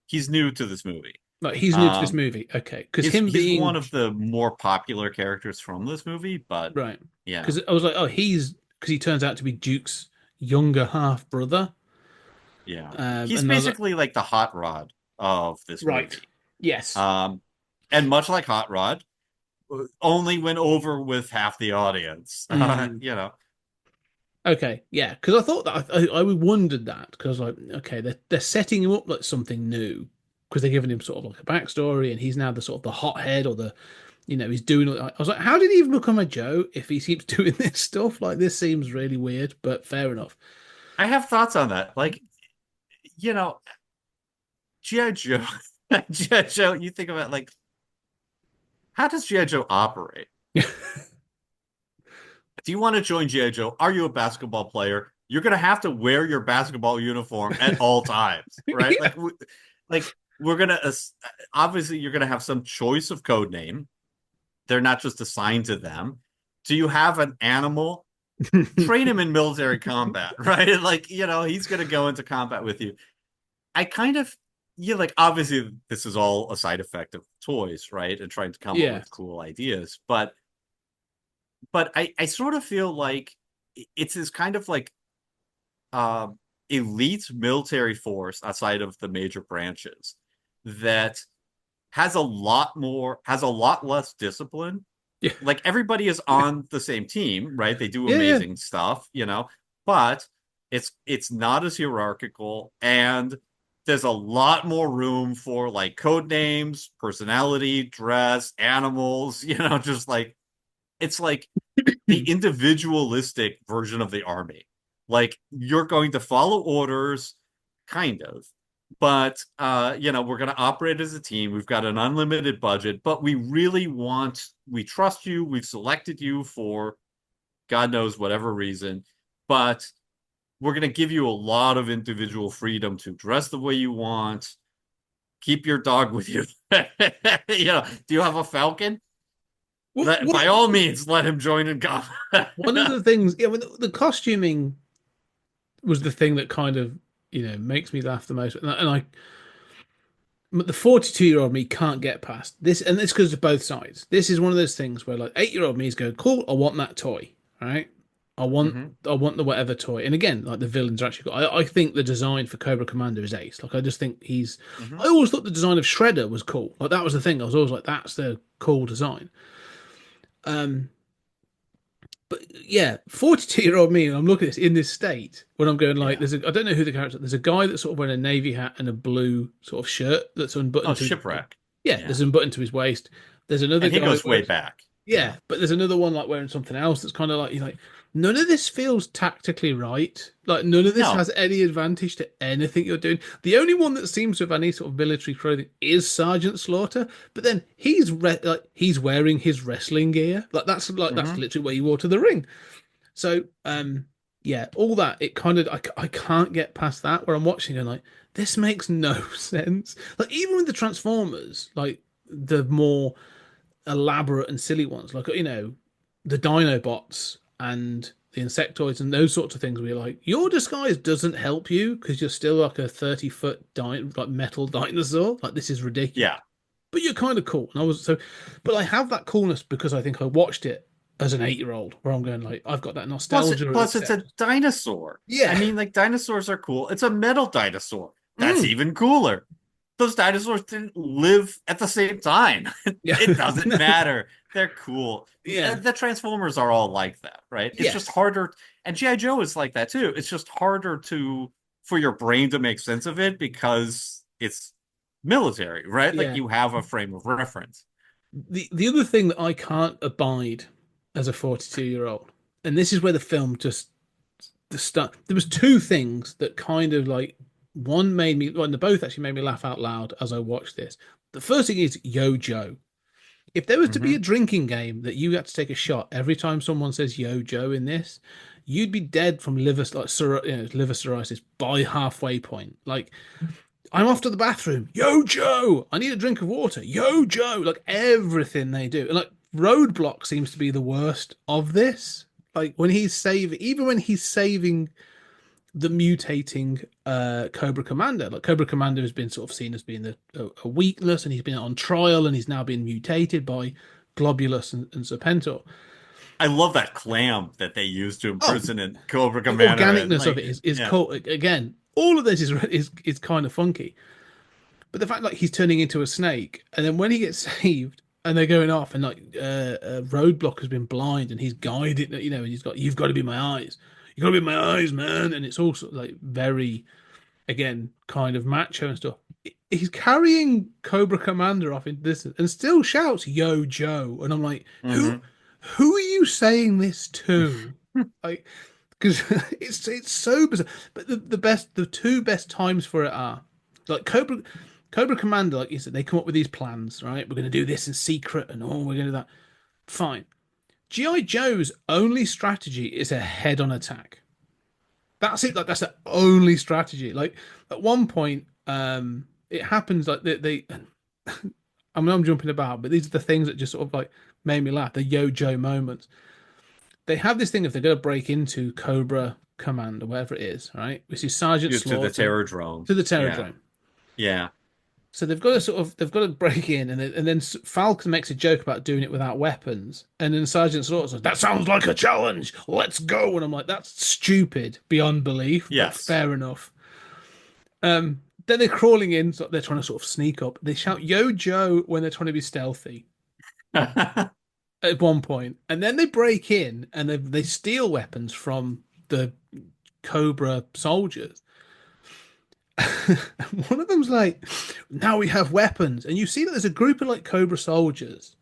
He's new to this movie. Like he's new to this movie. Okay, because he's one of the more popular characters from this movie, but right, yeah. Because I was like, because he turns out to be Duke's younger half brother. Yeah, he's basically like the hot rod of this movie. Yes. And much like Hot Rod, only went over with half the audience. You know. Okay, yeah, because I thought that I wondered that because like, okay, they're setting him up like something new because they're giving him sort of like a backstory, and he's now the sort of the hothead or the, he's doing. I was like, how did he even become a Joe if he keeps doing this stuff? Like, this seems really weird, but fair enough. I have thoughts on that. Like, you know, G.I. Joe, G.I. Joe, you think about like, how does G.I. Joe operate? Do you want to join G.I. Joe? Are you a basketball player? You're going to have to wear your basketball uniform at all times, right? Yeah. Like we're going to, obviously, you're going to have some choice of code name. They're not just assigned to them. Do you have an animal? Train him in military combat, right? Like, you know, he's going to go into combat with you. I kind of, like, obviously, this is all a side effect of toys, right? And trying to come up with cool ideas. But I sort of feel like it's this kind of like elite military force outside of the major branches that has a lot less discipline. Yeah. Like, everybody is on the same team, right? They do amazing stuff, you know, but it's not as hierarchical, and there's a lot more room for like code names, personality, dress, animals, you know, just like, it's like the individualistic version of the army. Like, you're going to follow orders, kind of, but you know, we're going to operate as a team. We've got an unlimited budget, but we trust you. We've selected you for God knows whatever reason, but we're going to give you a lot of individual freedom to dress the way you want. Keep your dog with you. You know, do you have a falcon? By all means, let him join in combat. One of the things, the costuming was the thing that kind of, makes me laugh the most. The 42-year-old me can't get past this, and it's because of both sides. This is one of those things where like 8-year-old me is going, cool, I want that toy, right? I want the whatever toy. And again, like, the villains are actually got. I think the design for Cobra Commander is ace. Like, I just think he's. I always thought the design of Shredder was cool. Like, that was the thing. I was always like, that's the cool design. But yeah, 42-year-old me, and I'm looking at this in this state when I'm going like, I don't know who the character. There's a guy that's sort of wearing a navy hat and a blue sort of shirt that's unbuttoned. Shipwreck. Yeah, there's unbuttoned to his waist. There's another. And he goes way back. Yeah, but there's another one like wearing something else that's kind of like, you're like, none of this feels tactically right. Like, none of this has any advantage to anything you're doing. The only one that seems to have any sort of military clothing is Sergeant Slaughter, but then he's he's wearing his wrestling gear. That's literally what he wore to the ring. So yeah, all that, it kind of, I can't get past that where I'm watching and like, this makes no sense. Like, even with the Transformers, like the more elaborate and silly ones, like, the Dinobots and the Insectoids and those sorts of things, where you're like, your disguise doesn't help you because you're still like a 30-foot like metal dinosaur. Like, this is ridiculous. Yeah, but you're kind of cool. And but I have that coolness because I think I watched it as an 8-year-old, where I'm going like, I've got that nostalgia. Plus it's a dinosaur. Yeah, I mean, like, dinosaurs are cool. It's a metal dinosaur. That's even cooler. Those dinosaurs didn't live at the same time. It doesn't matter. They're cool. Yeah. The Transformers are all like that, right? It's just harder. And G.I. Joe is like that too. It's just harder for your brain to make sense of it because it's military, right? Like, you have a frame of reference. The other thing that I can't abide as a 42-year-old, and this is where the film just there was two things that kind of like, one made me, well, they both actually made me laugh out loud as I watched this. The first thing is Yo Joe. If there was to be a drinking game that you had to take a shot every time someone says Yo Joe in this, you'd be dead from liver cirrhosis by halfway point. Like, I'm off to the bathroom. Yo Joe, I need a drink of water. Yo Joe, like, everything they do. And like, Roadblock seems to be the worst of this. Like, when he's saving the mutating Cobra Commander. Like, Cobra Commander has been sort of seen as being a weakness, and he's been on trial, and he's now been mutated by Globulus and Serpentor. I love that clam that they use to impersonate Cobra Commander. The organicness of it is cool. Again, all of this is kind of funky. But the fact like he's turning into a snake, and then when he gets saved, and they're going off, and like a roadblock has been blind, and he's guided, you know, and he's got, you've got to be my eyes, you got to be my eyes, man, and it's also like very, again, kind of macho and stuff. He's carrying Cobra Commander off in this and still shouts "Yo, Joe," and I'm like, who are you saying this to? Like, because it's so bizarre. But the two best times for it are like Cobra Commander, like you said, they come up with these plans, right? We're going to do this in secret, and we're going to do that. Fine. GI Joe's only strategy is a head-on attack. That's it. Like that's the only strategy. Like at one point, it happens like they I mean, I'm jumping about, but these are the things that just sort of like made me laugh. The Yo Joe moments. They have this thing if they're going to break into Cobra Command or whatever it is, right? Which is Sergeant Just Slaughter to the terror drone. to the terror drone. Yeah. So they've got to break in, and then Falcon makes a joke about doing it without weapons, and then Sergeant Slaughter says, "That sounds like a challenge. Let's go!" And I'm like, "That's stupid beyond belief." Yes, fair enough. Then they're crawling in, so they're trying to sort of sneak up. They shout "Yo Joe" when they're trying to be stealthy at one point, and then they break in and they steal weapons from the Cobra soldiers. One of them's like, "Now we have weapons," and you see that there's a group of like Cobra soldiers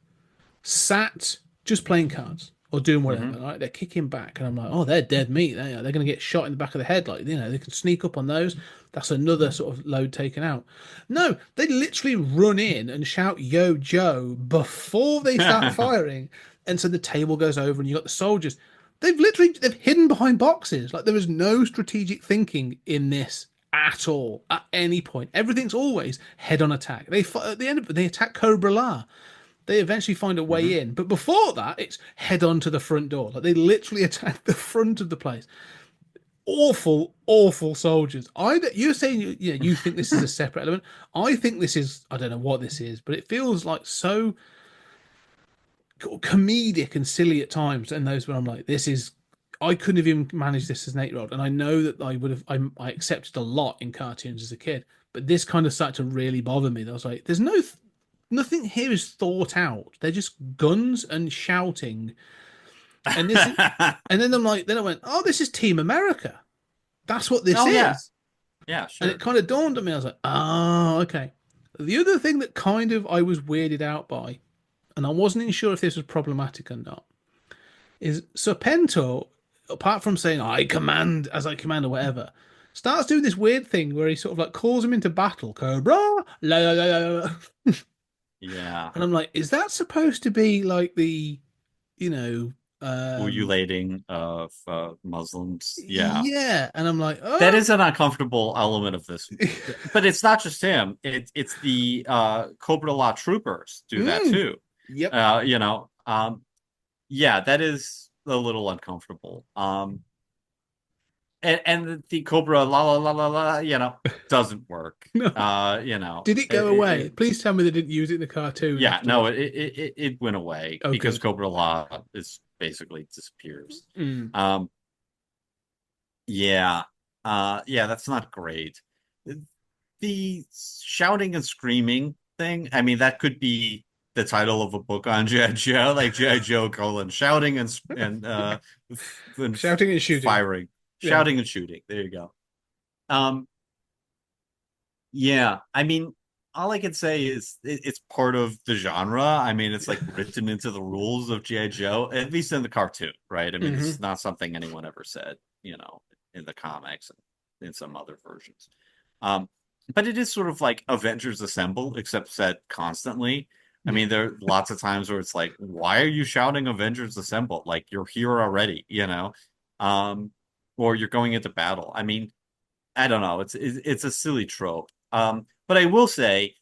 sat just playing cards or doing whatever. Right? They're kicking back, and I'm like, "Oh, they're dead meat. They're going to get shot in the back of the head. Like, you know, they can sneak up on those. That's another sort of load taken out." No, they literally run in and shout "Yo, Joe" before they start firing, and so the table goes over, and you got the soldiers. They've hidden behind boxes. Like there is no strategic thinking in this at all at any point. Everything's always head-on attack. At the end of it, they attack Cobra La. They eventually find a way in, but before that, it's head-on to the front door. Like they literally attack the front of the place. Awful, awful soldiers. You're saying you think this is a separate element. I think this is, I don't know what this is, but it feels like so comedic and silly at times. And those where I'm like, this is, I couldn't have even managed this as an 8-year-old, and I know that I would have. I accepted a lot in cartoons as a kid, but this kind of started to really bother me. I was like, "There's nothing here is thought out. They're just guns and shouting." And this, and then then I went, "Oh, this is Team America. That's what this is." Yeah, sure. And it kind of dawned on me. I was like, "Oh, okay." The other thing that kind of I was weirded out by, and I wasn't sure if this was problematic or not, is Serpentor, apart from saying "I command" as I command or whatever, starts doing this weird thing where he sort of like calls him into battle, Cobra, la la la la. Yeah. And I'm like, is that supposed to be like the, ululating of Muslims? Yeah. Yeah. And I'm like, oh. That is an uncomfortable element of this. But it's not just him. It's the Cobra La troopers do that too. Yep. Yeah, that is a little uncomfortable. And the Cobra la doesn't work. No. Did it go away? Please tell me they didn't use it in the cartoon. Yeah, no, it went away because Cobra La is basically disappears. Yeah, that's not great. The shouting and screaming thing, I mean, that could be the title of a book on G.I. Joe, like G.I. Joe : shouting and shouting and shooting, firing, shouting and shooting. There you go. Yeah, I mean, all I can say is it's part of the genre. I mean, it's like written into the rules of G.I. Joe, at least in the cartoon, right? I mean, it's not something anyone ever said, in the comics and in some other versions. But it is sort of like Avengers Assemble, except said constantly. I mean, there are lots of times where it's like, why are you shouting Avengers Assemble? Like, you're here already, or you're going into battle. I mean, I don't know. It's a silly trope. But I will say,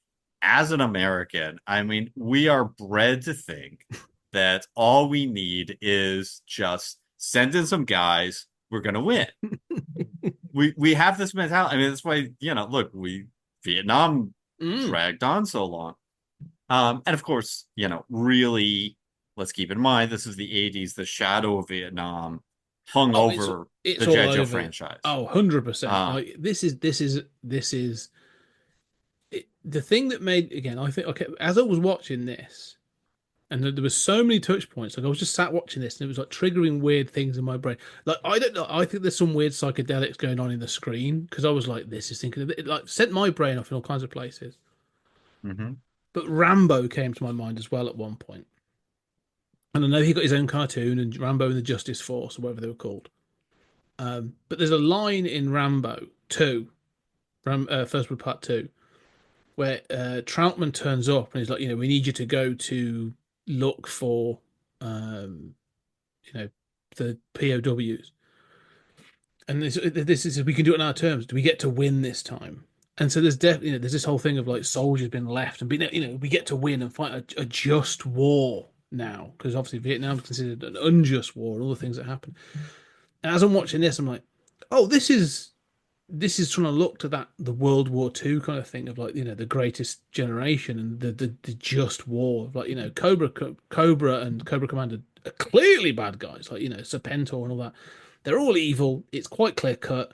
as an American, I mean, we are bred to think that all we need is just send in some guys, we're going to win. We have this mentality. I mean, that's why, look, Vietnam dragged on so long. And of course, really, let's keep in mind, this is the 80s, the shadow of Vietnam hung over the G.I. Joe franchise. Oh, 100%. This is the thing that made, again, I think, okay, as I was watching this, and there was so many touch points. Like I was just sat watching this, and it was like triggering weird things in my brain. Like I don't know. I think there's some weird psychedelics going on in the screen because I was like, this is thinking of it. Like sent my brain off in all kinds of places. Mm-hmm. But Rambo came to my mind as well at one point. And I know he got his own cartoon and Rambo and the Justice Force or whatever they were called. But there's a line in Rambo 2, First Blood Part 2, where Troutman turns up and he's like, we need you to go to look for, the POWs. And this is, we can do it on our terms. Do we get to win this time? And so there's definitely, there's this whole thing of like soldiers being left and being, we get to win and fight a just war now, because obviously Vietnam is considered an unjust war and all the things that happen. And as I'm watching this, I'm like, oh, this is trying to look to the World War II kind of thing of like, the greatest generation and the just war. Like, Cobra and Cobra Commander are clearly bad guys, like, Serpentor and all that. They're all evil. It's quite clear cut.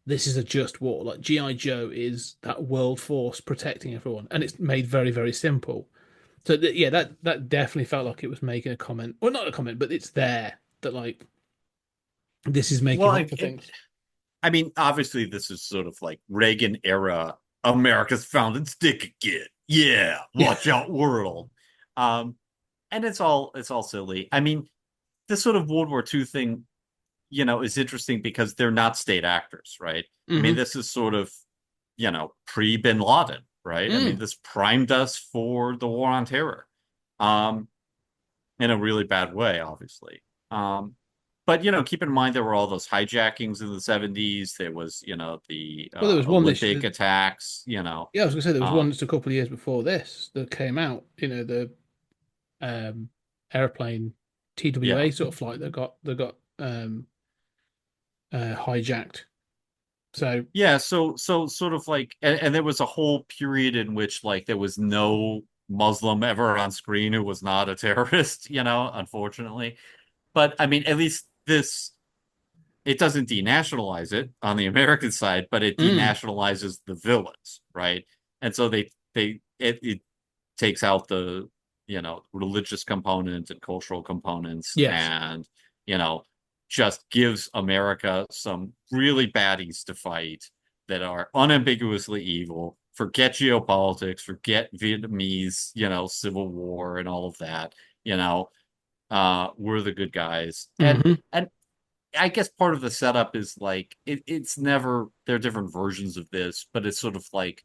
This is a just war. Like G.I. Joe is that world force protecting everyone. And it's made very, very simple. So that definitely felt like it was making a comment. Well, not a comment, but it's there that like this is making up for things. I mean, obviously, this is sort of like Reagan era. America's found its dick again. Yeah, watch out, world. And it's all silly. I mean, this sort of World War II thing, is interesting because they're not state actors, right? Mm-hmm. I mean, this is sort of, pre Bin Laden, right? I mean, this primed us for the war on terror, in a really bad way, obviously. But keep in mind there were all those hijackings in the 70s. There was, the there was one Olympic attacks. Yeah, I was gonna say there was one just a couple of years before this that came out. The airplane TWA sort of flight that got hijacked. So yeah, so sort of like, and there was a whole period in which like there was no Muslim ever on screen who was not a terrorist. Unfortunately. But I mean, at least it doesn't denationalize it on the American side, but it denationalizes the villains, right? And so it takes out the religious component and cultural components, and just gives America some really baddies to fight that are unambiguously evil. Forget geopolitics, forget Vietnamese, civil war and all of that. We're the good guys. And I guess part of the setup is like it's never, there are different versions of this, but it's sort of like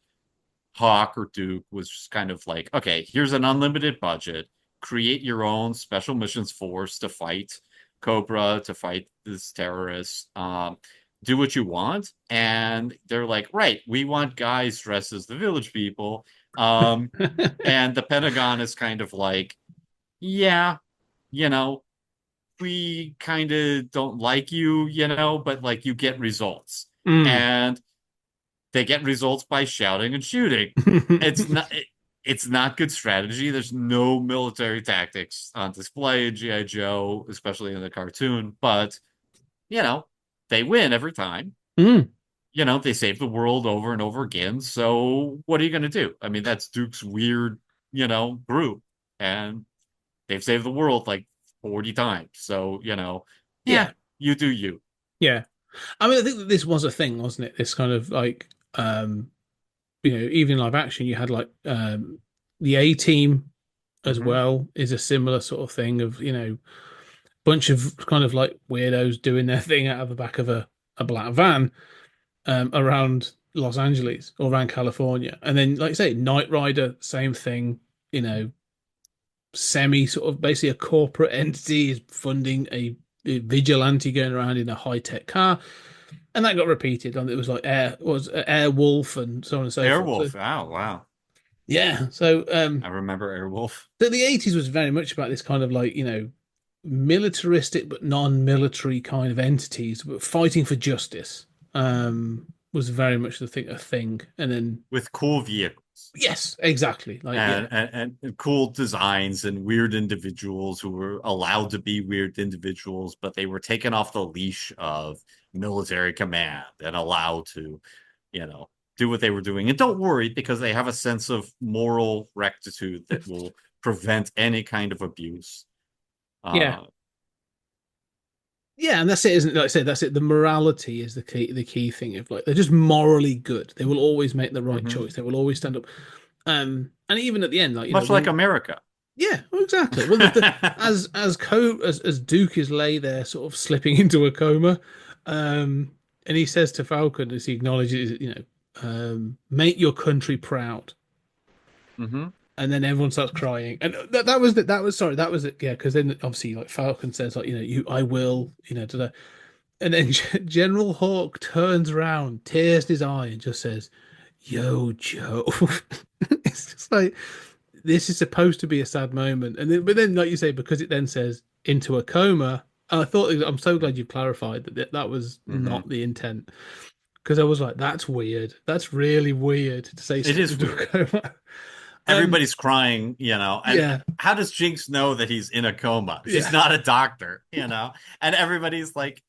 Hawk or Duke was just kind of like, okay, here's an unlimited budget, create your own special missions force to fight Cobra, to fight this terrorist, do what you want. And they're like, right, we want guys dressed as the village people. And the Pentagon is kind of like, yeah, we kind of don't like you, but like you get results. And they get results by shouting and shooting. It's not good strategy. There's no military tactics on display in G.I. Joe, especially in the cartoon, but they win every time. They save the world over and over again. So what are you going to do? I mean, that's Duke's weird, group, and they've saved the world like 40 times. So, you do you. Yeah. I mean, I think that this was a thing, wasn't it? This kind of like, even in live action, you had like the A-Team as well is a similar sort of thing of, bunch of kind of like weirdos doing their thing out of the back of a black van around Los Angeles or around California. And then, like I say, Knight Rider, same thing, semi sort of basically a corporate entity is funding a vigilante going around in a high-tech car, and that got repeated. And it was like Airwolf and so on and so Airwolf. forth. Oh wow. Yeah. So I remember Airwolf. So the 80s was very much about this kind of like, militaristic but non-military kind of entities, but fighting for justice. Was very much a thing. And then with cool vehicles. Yes, exactly. Like and cool designs and weird individuals who were allowed to be weird individuals, but they were taken off the leash of military command and allowed to, do what they were doing. And don't worry, because they have a sense of moral rectitude that will prevent any kind of abuse. Yeah. Yeah, and that's it, isn't it? Like I said, that's it. The morality is the key thing of like they're just morally good. They will always make the right choice. They will always stand up. And even at the end, like much like America. Yeah, exactly. Well, as Duke is lay there, sort of slipping into a coma, and he says to Falcon as he acknowledges, make your country proud. Mm-hmm. And then everyone starts crying, and that was it. Yeah, because then obviously like Falcon says like I will, and then General Hawk turns around, tears in his eye, and just says, "Yo, Joe." It's just like this is supposed to be a sad moment, but then like you say, because it then says into a coma. I'm so glad you clarified that was not the intent, because I was like, that's weird. That's really weird to say. It is weird. A coma. Everybody's crying, and how does Jinx know that he's in a coma? She's not a doctor, and everybody's like,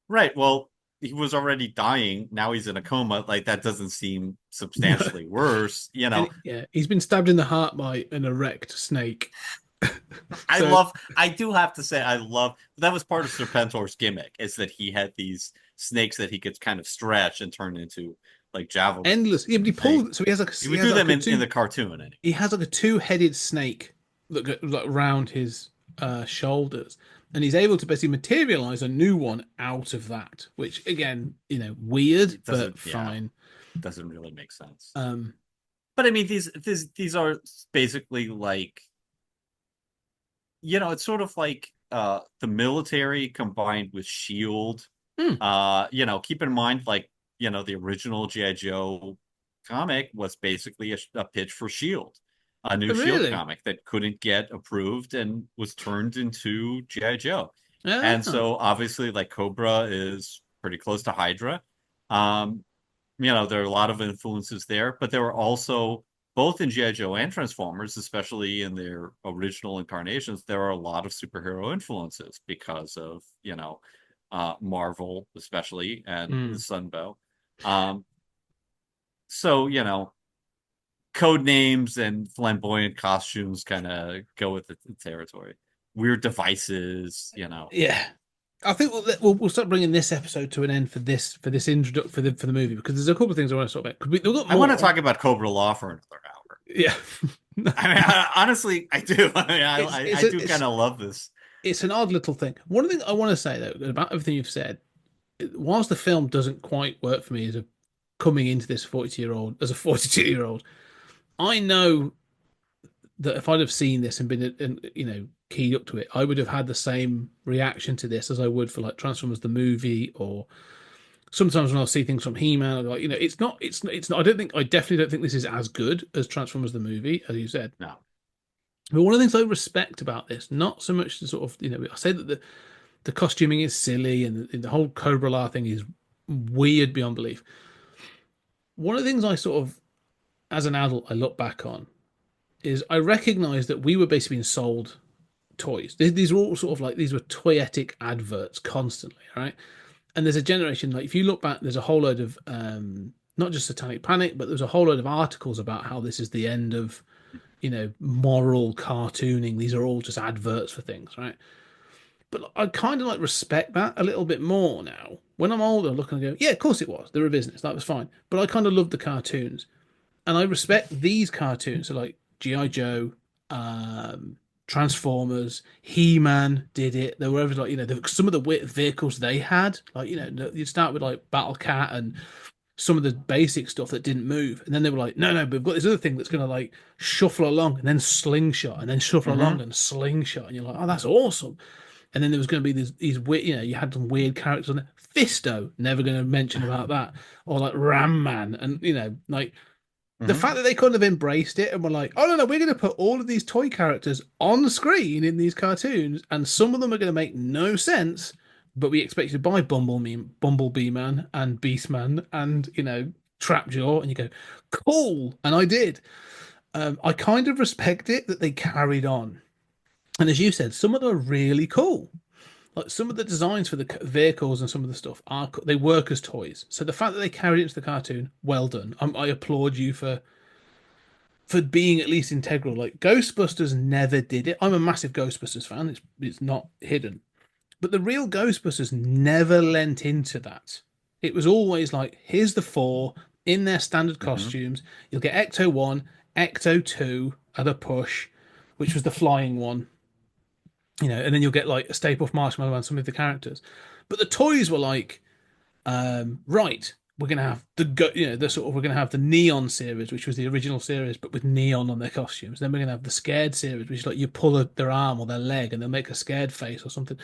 right, well, he was already dying. Now he's in a coma. Like, that doesn't seem substantially worse, he's been stabbed in the heart by an erect snake. I do have to say, that was part of Serpentor's gimmick, is that he had these snakes that he could kind of stretch and turn into like javelins. Endless. Yeah, but he pulled. So he has like he would do them in the cartoon. Anyway. He has like a two-headed snake that around his shoulders, and he's able to basically materialize a new one out of that. Which again, weird, but fine. Doesn't really make sense. But I mean, these are basically like, it's sort of like the military combined with Shield. Keep in mind, like, the original G.I. Joe comic was basically a pitch for Shield, a new Shield comic that couldn't get approved and was turned into G.I. Joe. And so obviously, like, Cobra is pretty close to Hydra. There are a lot of influences there, but there were also, both in G.I. Joe and Transformers, especially in their original incarnations, there are a lot of superhero influences because of, Marvel, especially, and the Sunbow. So, code names and flamboyant costumes kind of go with the territory. Weird devices, Yeah, I think we'll start bringing this episode to an end for this introduction for the movie, because there's a couple of things I want to talk about. I want to talk about Cobra Law for another hour. Yeah, honestly, I do. I do kind of love this. It's an odd little thing. One thing I want to say though about everything you've said, whilst the film doesn't quite work for me as coming into this 42-year-old, I know that if I'd have seen this and been, keyed up to it, I would have had the same reaction to this as I would for like Transformers the movie, or sometimes when I'll see things from He-Man, I'm like, it's not. I definitely don't think this is as good as Transformers the movie, as you said. No. But one of the things I respect about this, not so much the sort of, I say that the costuming is silly and the whole Cobra La thing is weird beyond belief. One of the things I sort of, as an adult, I look back on is I recognize that we were basically being sold toys. These are all sort of like, these were toyetic adverts constantly, right? And there's a generation, like if you look back, there's a whole load of, not just Satanic Panic, but there's a whole load of articles about how this is the end of, moral cartooning. These are all just adverts for things, right? But I kind of like respect that a little bit more now. When I'm older, I look and go, yeah, of course it was. They're a business. That was fine. But I kind of love the cartoons. And I respect these cartoons. So like G.I. Joe, Transformers, He-Man did it. There were like, some of the vehicles they had, like, you start with like Battle Cat and some of the basic stuff that didn't move. And then they were like, no, but we've got this other thing that's going to like shuffle along and then slingshot and then shuffle along and slingshot. And you're like, oh, that's awesome. And then there was going to be these weird, you had some weird characters on there. Fisto, never going to mention about that. Or like Ram Man. And, like the fact that they couldn't have embraced it and were like, oh, no, we're going to put all of these toy characters on the screen in these cartoons. And some of them are going to make no sense. But we expect you to buy Bumblebee Man and Beast Man and, Trapjaw. And you go, cool. And I did. I kind of respect it that they carried on. And as you said, some of them are really cool. like some of the designs for the vehicles and some of the stuff they work as toys. So the fact that they carried it into the cartoon, well done. I applaud you for being at least integral. Like Ghostbusters never did it. I'm a massive Ghostbusters fan. It's not hidden, but the real Ghostbusters never lent into that. It was always like, here's the four in their standard costumes. You'll get Ecto 1, Ecto 2 at a push, which was the flying one. And then you'll get like a Stay Puft Marshmallow and some of the characters. But the toys were like, right, we're gonna have we're gonna have the Neon series, which was the original series, but with neon on their costumes. Then we're gonna have the Scared series, which is like you pull their arm or their leg and they'll make a scared face or something.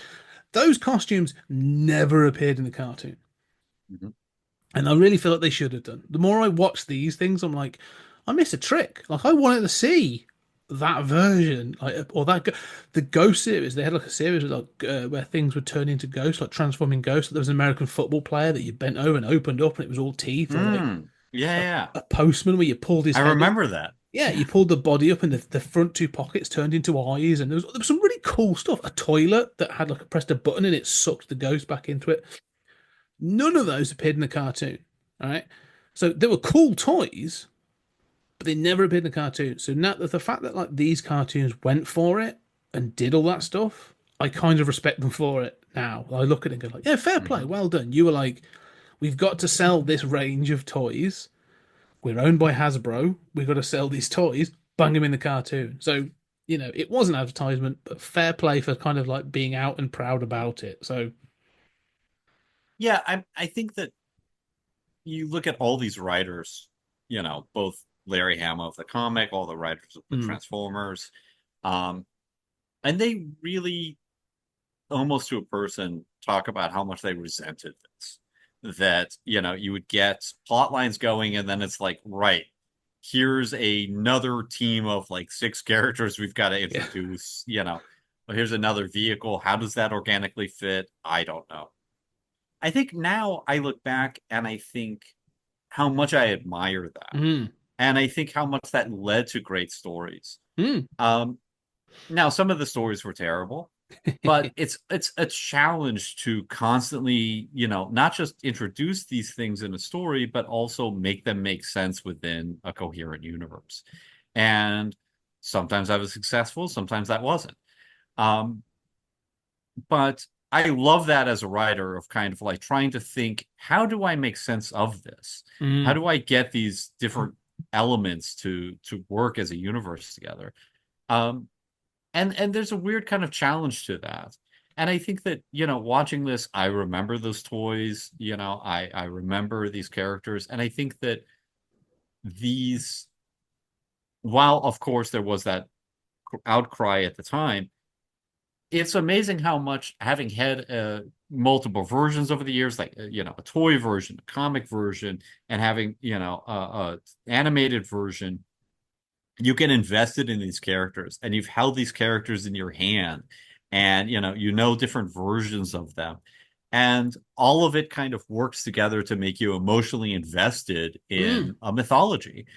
Those costumes never appeared in the cartoon. And I really feel like they should have done. The more I watch these things, I'm like, I miss a trick. Like I wanted to see that version, the Ghost series. They had like a series where things would turn into ghosts, like transforming ghosts. There was an American football player that you bent over and opened up, and it was all teeth. Or a postman where you pulled his. I head remember up. that. Yeah, you pulled the body up, and the front two pockets turned into eyes, and there was some really cool stuff. A toilet that had pressed a button and it sucked the ghost back into it. None of those appeared in the cartoon. All right, so they were cool toys, but they never appeared in the cartoon. So now the fact that like these cartoons went for it and did all that stuff, I kind of respect them for it now. I look at it and go like, yeah, fair play, well done. You were like, we've got to sell this range of toys. We're owned by Hasbro. We've got to sell these toys. Bang them in the cartoon. So, it was an advertisement, but fair play for kind of like being out and proud about it. So, yeah, I think that you look at all these writers, both Larry Hama of the comic, all the writers of the Transformers, and they really, almost to a person, talk about how much they resented this. That, you would get plot lines going, and then it's like, right, here's another team of like 6 characters we've got to introduce, here's another vehicle. How does that organically fit? I don't know. I think now I look back and I think how much I admire that. And I think how much that led to great stories. Now, some of the stories were terrible, but it's a challenge to constantly, not just introduce these things in a story, but also make them make sense within a coherent universe. And sometimes I was successful, sometimes that wasn't. But I love that as a writer of kind of like trying to think, how do I make sense of this? How do I get these different elements to work as a universe together? And there's a weird kind of challenge to that. And I think that, watching this, I remember those toys, I remember these characters. And I think that while of course there was that outcry at the time, it's amazing how much, having had multiple versions over the years, like a toy version, a comic version, and having a animated version, you get invested in these characters, and you've held these characters in your hand, and different versions of them, and all of it kind of works together to make you emotionally invested in a mythology,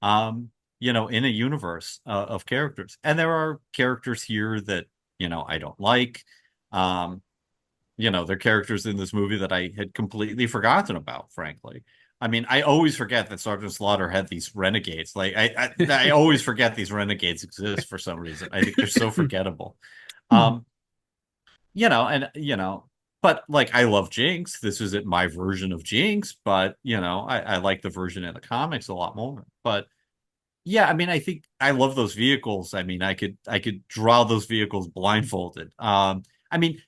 in a universe of characters. And there are characters here that I don't like. There are characters in this movie that I had completely forgotten about, frankly. I mean, I always forget that Sergeant Slaughter had these renegades. Like, I always forget these renegades exist for some reason. I think they're so forgettable. But like, I love Jinx. This isn't my version of Jinx, but I like the version in the comics a lot more. But yeah, I mean, I think I love those vehicles. I mean, I could draw those vehicles blindfolded. I mean,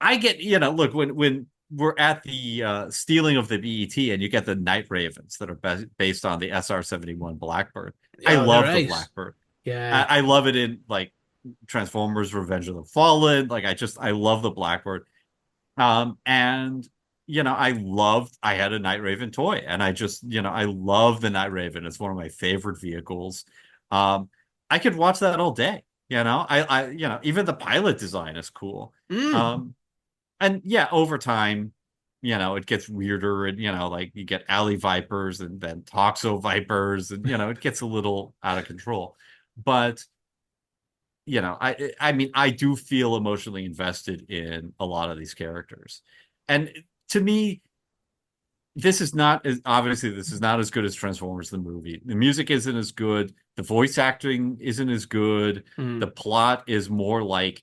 I get, look, when we're at the stealing of the BET and you get the Night Ravens that are based on the SR-71 Blackbird. I love the Blackbird. Yeah. I love it in like Transformers Revenge of the Fallen. Like, I love the Blackbird. And I had a Night Raven toy, and I just, I love the Night Raven. It's one of my favorite vehicles. I could watch that all day. Even the pilot design is cool. And yeah, over time, it gets weirder, and like you get Alley Vipers and then Toxo Vipers, and it gets a little out of control. But I mean, I do feel emotionally invested in a lot of these characters. And to me, this is not as obviously this is not as good as Transformers the movie. The music isn't as good, the voice acting isn't as good, the plot is more like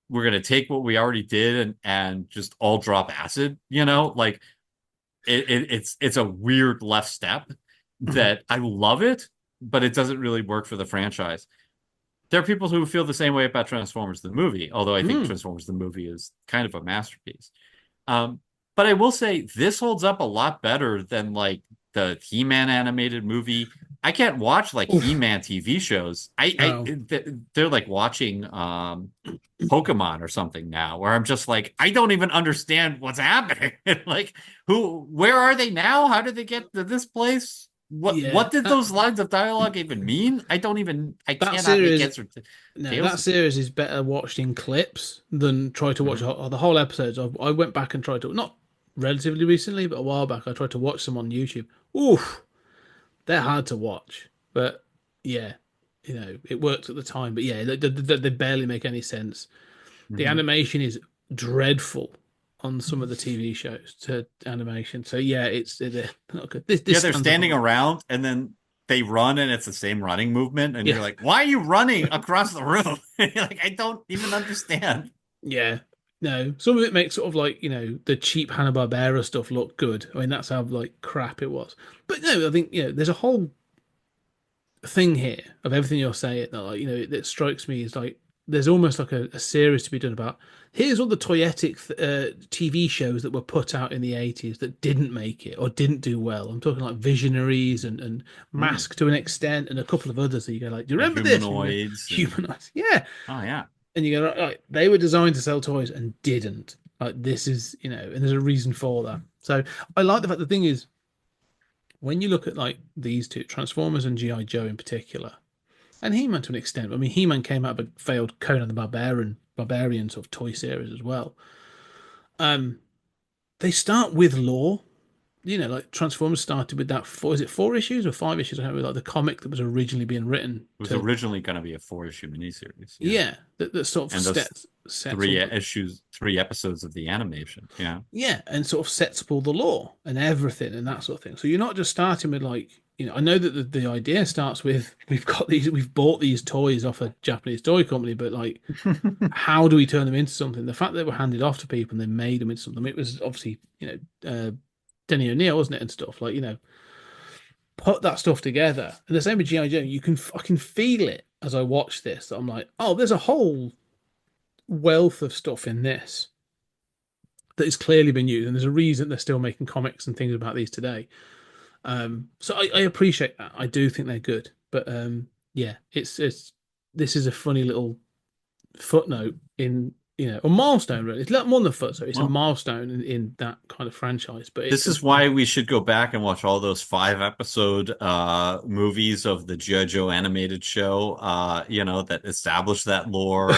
we're gonna take what we already did and just all drop acid, like it's a weird left step that I love it, but it doesn't really work for the franchise. There are people who feel the same way about Transformers the movie, although I think Transformers the movie is kind of a masterpiece. But I will say this holds up a lot better than like the He-Man animated movie. I can't watch like He-Man TV shows. They're like watching Pokemon or something now, where I'm just like, I don't even understand what's happening. Like, where are they now? How did they get to this place? What did those lines of dialogue even mean? I cannot make answer to. No, that series is better watched in clips than try to watch the whole episodes. I went back and tried to, not relatively recently, but a while back, I tried to watch them on YouTube. Oof, they're hard to watch. But yeah, it worked at the time. But yeah, they barely make any sense. The animation is dreadful on some of the TV shows to animation. So yeah, they're not good. They're standing around and then they run and it's the same running movement. And you're like, why are you running across the room? Like, I don't even understand. Yeah. No, some of it makes sort of like, the cheap Hanna-Barbera stuff look good. I mean, that's how like crap it was. But no, I think, there's a whole thing here of everything you're saying that, like, that strikes me as like, there's almost like a series to be done about. Here's all the toyetic TV shows that were put out in the 80s that didn't make it or didn't do well. I'm talking like Visionaries and Mask to an extent and a couple of others that you go like, do you remember Humanoids this? Humanoids. Yeah. Oh, yeah. And you go, like, they were designed to sell toys and didn't. Like, this is, and there's a reason for that. So I like the fact the thing is, when you look at like these two, Transformers and G.I. Joe in particular, and He-Man to an extent. I mean, He-Man came out of a failed Conan the Barbarian sort of toy series as well. They start with lore. Like Transformers started with that. Is it 4 issues or 5 issues? I can't remember. Like the comic that was originally being written. It was originally going to be a 4-issue miniseries. Yeah, that sort of sets 3 episodes of the animation. Yeah. Yeah, and sort of sets up all the lore and everything and that sort of thing. So you're not just starting with like, I know that the idea starts with we've bought these toys off a Japanese toy company, but like, how do we turn them into something? The fact that they were handed off to people and they made them into something, it was obviously, Denny O'Neil, wasn't it, and stuff like, put that stuff together. And the same with G.I. Joe, I can feel it as I watch this. That I'm like, oh, there's a whole wealth of stuff in this that has clearly been used, and there's a reason they're still making comics and things about these today. So I appreciate that. I do think they're good, but yeah, it's this is a funny little footnote in a milestone. Really, it's a lot more than a foot. So it's a milestone in that kind of franchise. But this is why we should go back and watch all those 5-episode movies of the G.I. Joe animated show. That established that lore.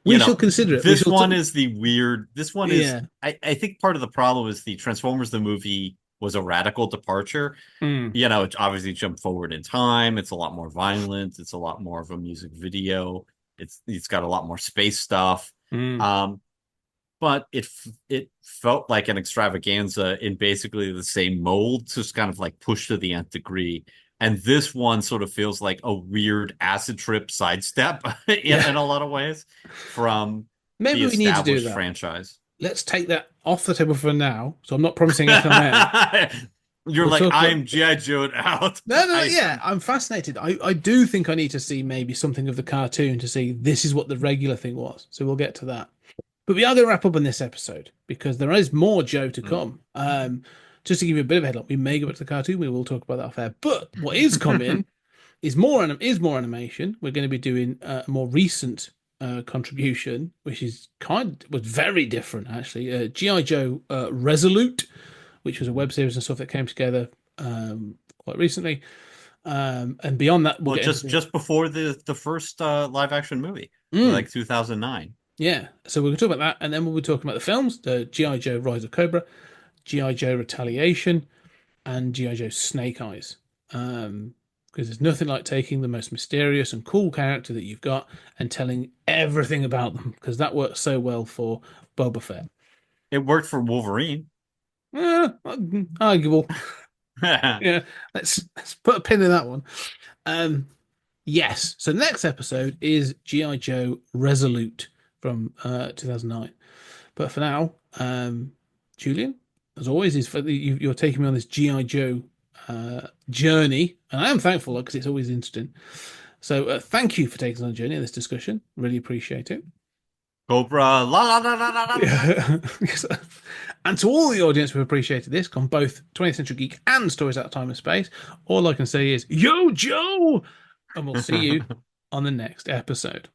We shall consider it. This one is the weird. This one is. Yeah. I think part of the problem is the Transformers the movie was a radical departure. It obviously jumped forward in time. It's a lot more violent. It's a lot more of a music video. It's got a lot more space stuff. But it felt like an extravaganza in basically the same mold, just kind of like pushed to the nth degree. And this one sort of feels like a weird acid trip sidestep in a lot of ways from maybe the we need to do that franchise. Let's take that off the table for now. So I'm not promising anything there. You're like, I'm G.I. Joe out. No, yeah, I'm fascinated. I do think I need to see maybe something of the cartoon to see this is what the regular thing was. So we'll get to that. But we are going to wrap up on this episode because there is more Joe to come. Just to give you a bit of a headline, we may go back to the cartoon. We will talk about that off air. But what is coming is more animation. We're going to be doing a more recent contribution, which was very different actually. G.I. Joe Resolute, which was a web series and stuff that came together quite recently. And beyond that, just before the first live action movie, like 2009. Yeah, so we're going to talk about that, and then we'll be talking about the films: the G.I. Joe Rise of Cobra, G.I. Joe Retaliation, and G.I. Joe Snake Eyes. because there's nothing like taking the most mysterious and cool character that you've got and telling everything about them, because that works so well for Boba Fett. It worked for Wolverine. Arguable. Yeah, let's put a pin in that one. Yes. So the next episode is G.I. Joe Resolute from 2009. But for now, Julian, as always, you're taking me on this G.I. Joe journey, and I am thankful because it's always interesting. So thank you for taking us on a journey in this discussion. Really appreciate it. Cobra, la la la la la la. And to all the audience who appreciated this on both 20th Century Geek and Stories Out of Time and Space, all I can say is, Yo, Joe! And we'll see you on the next episode.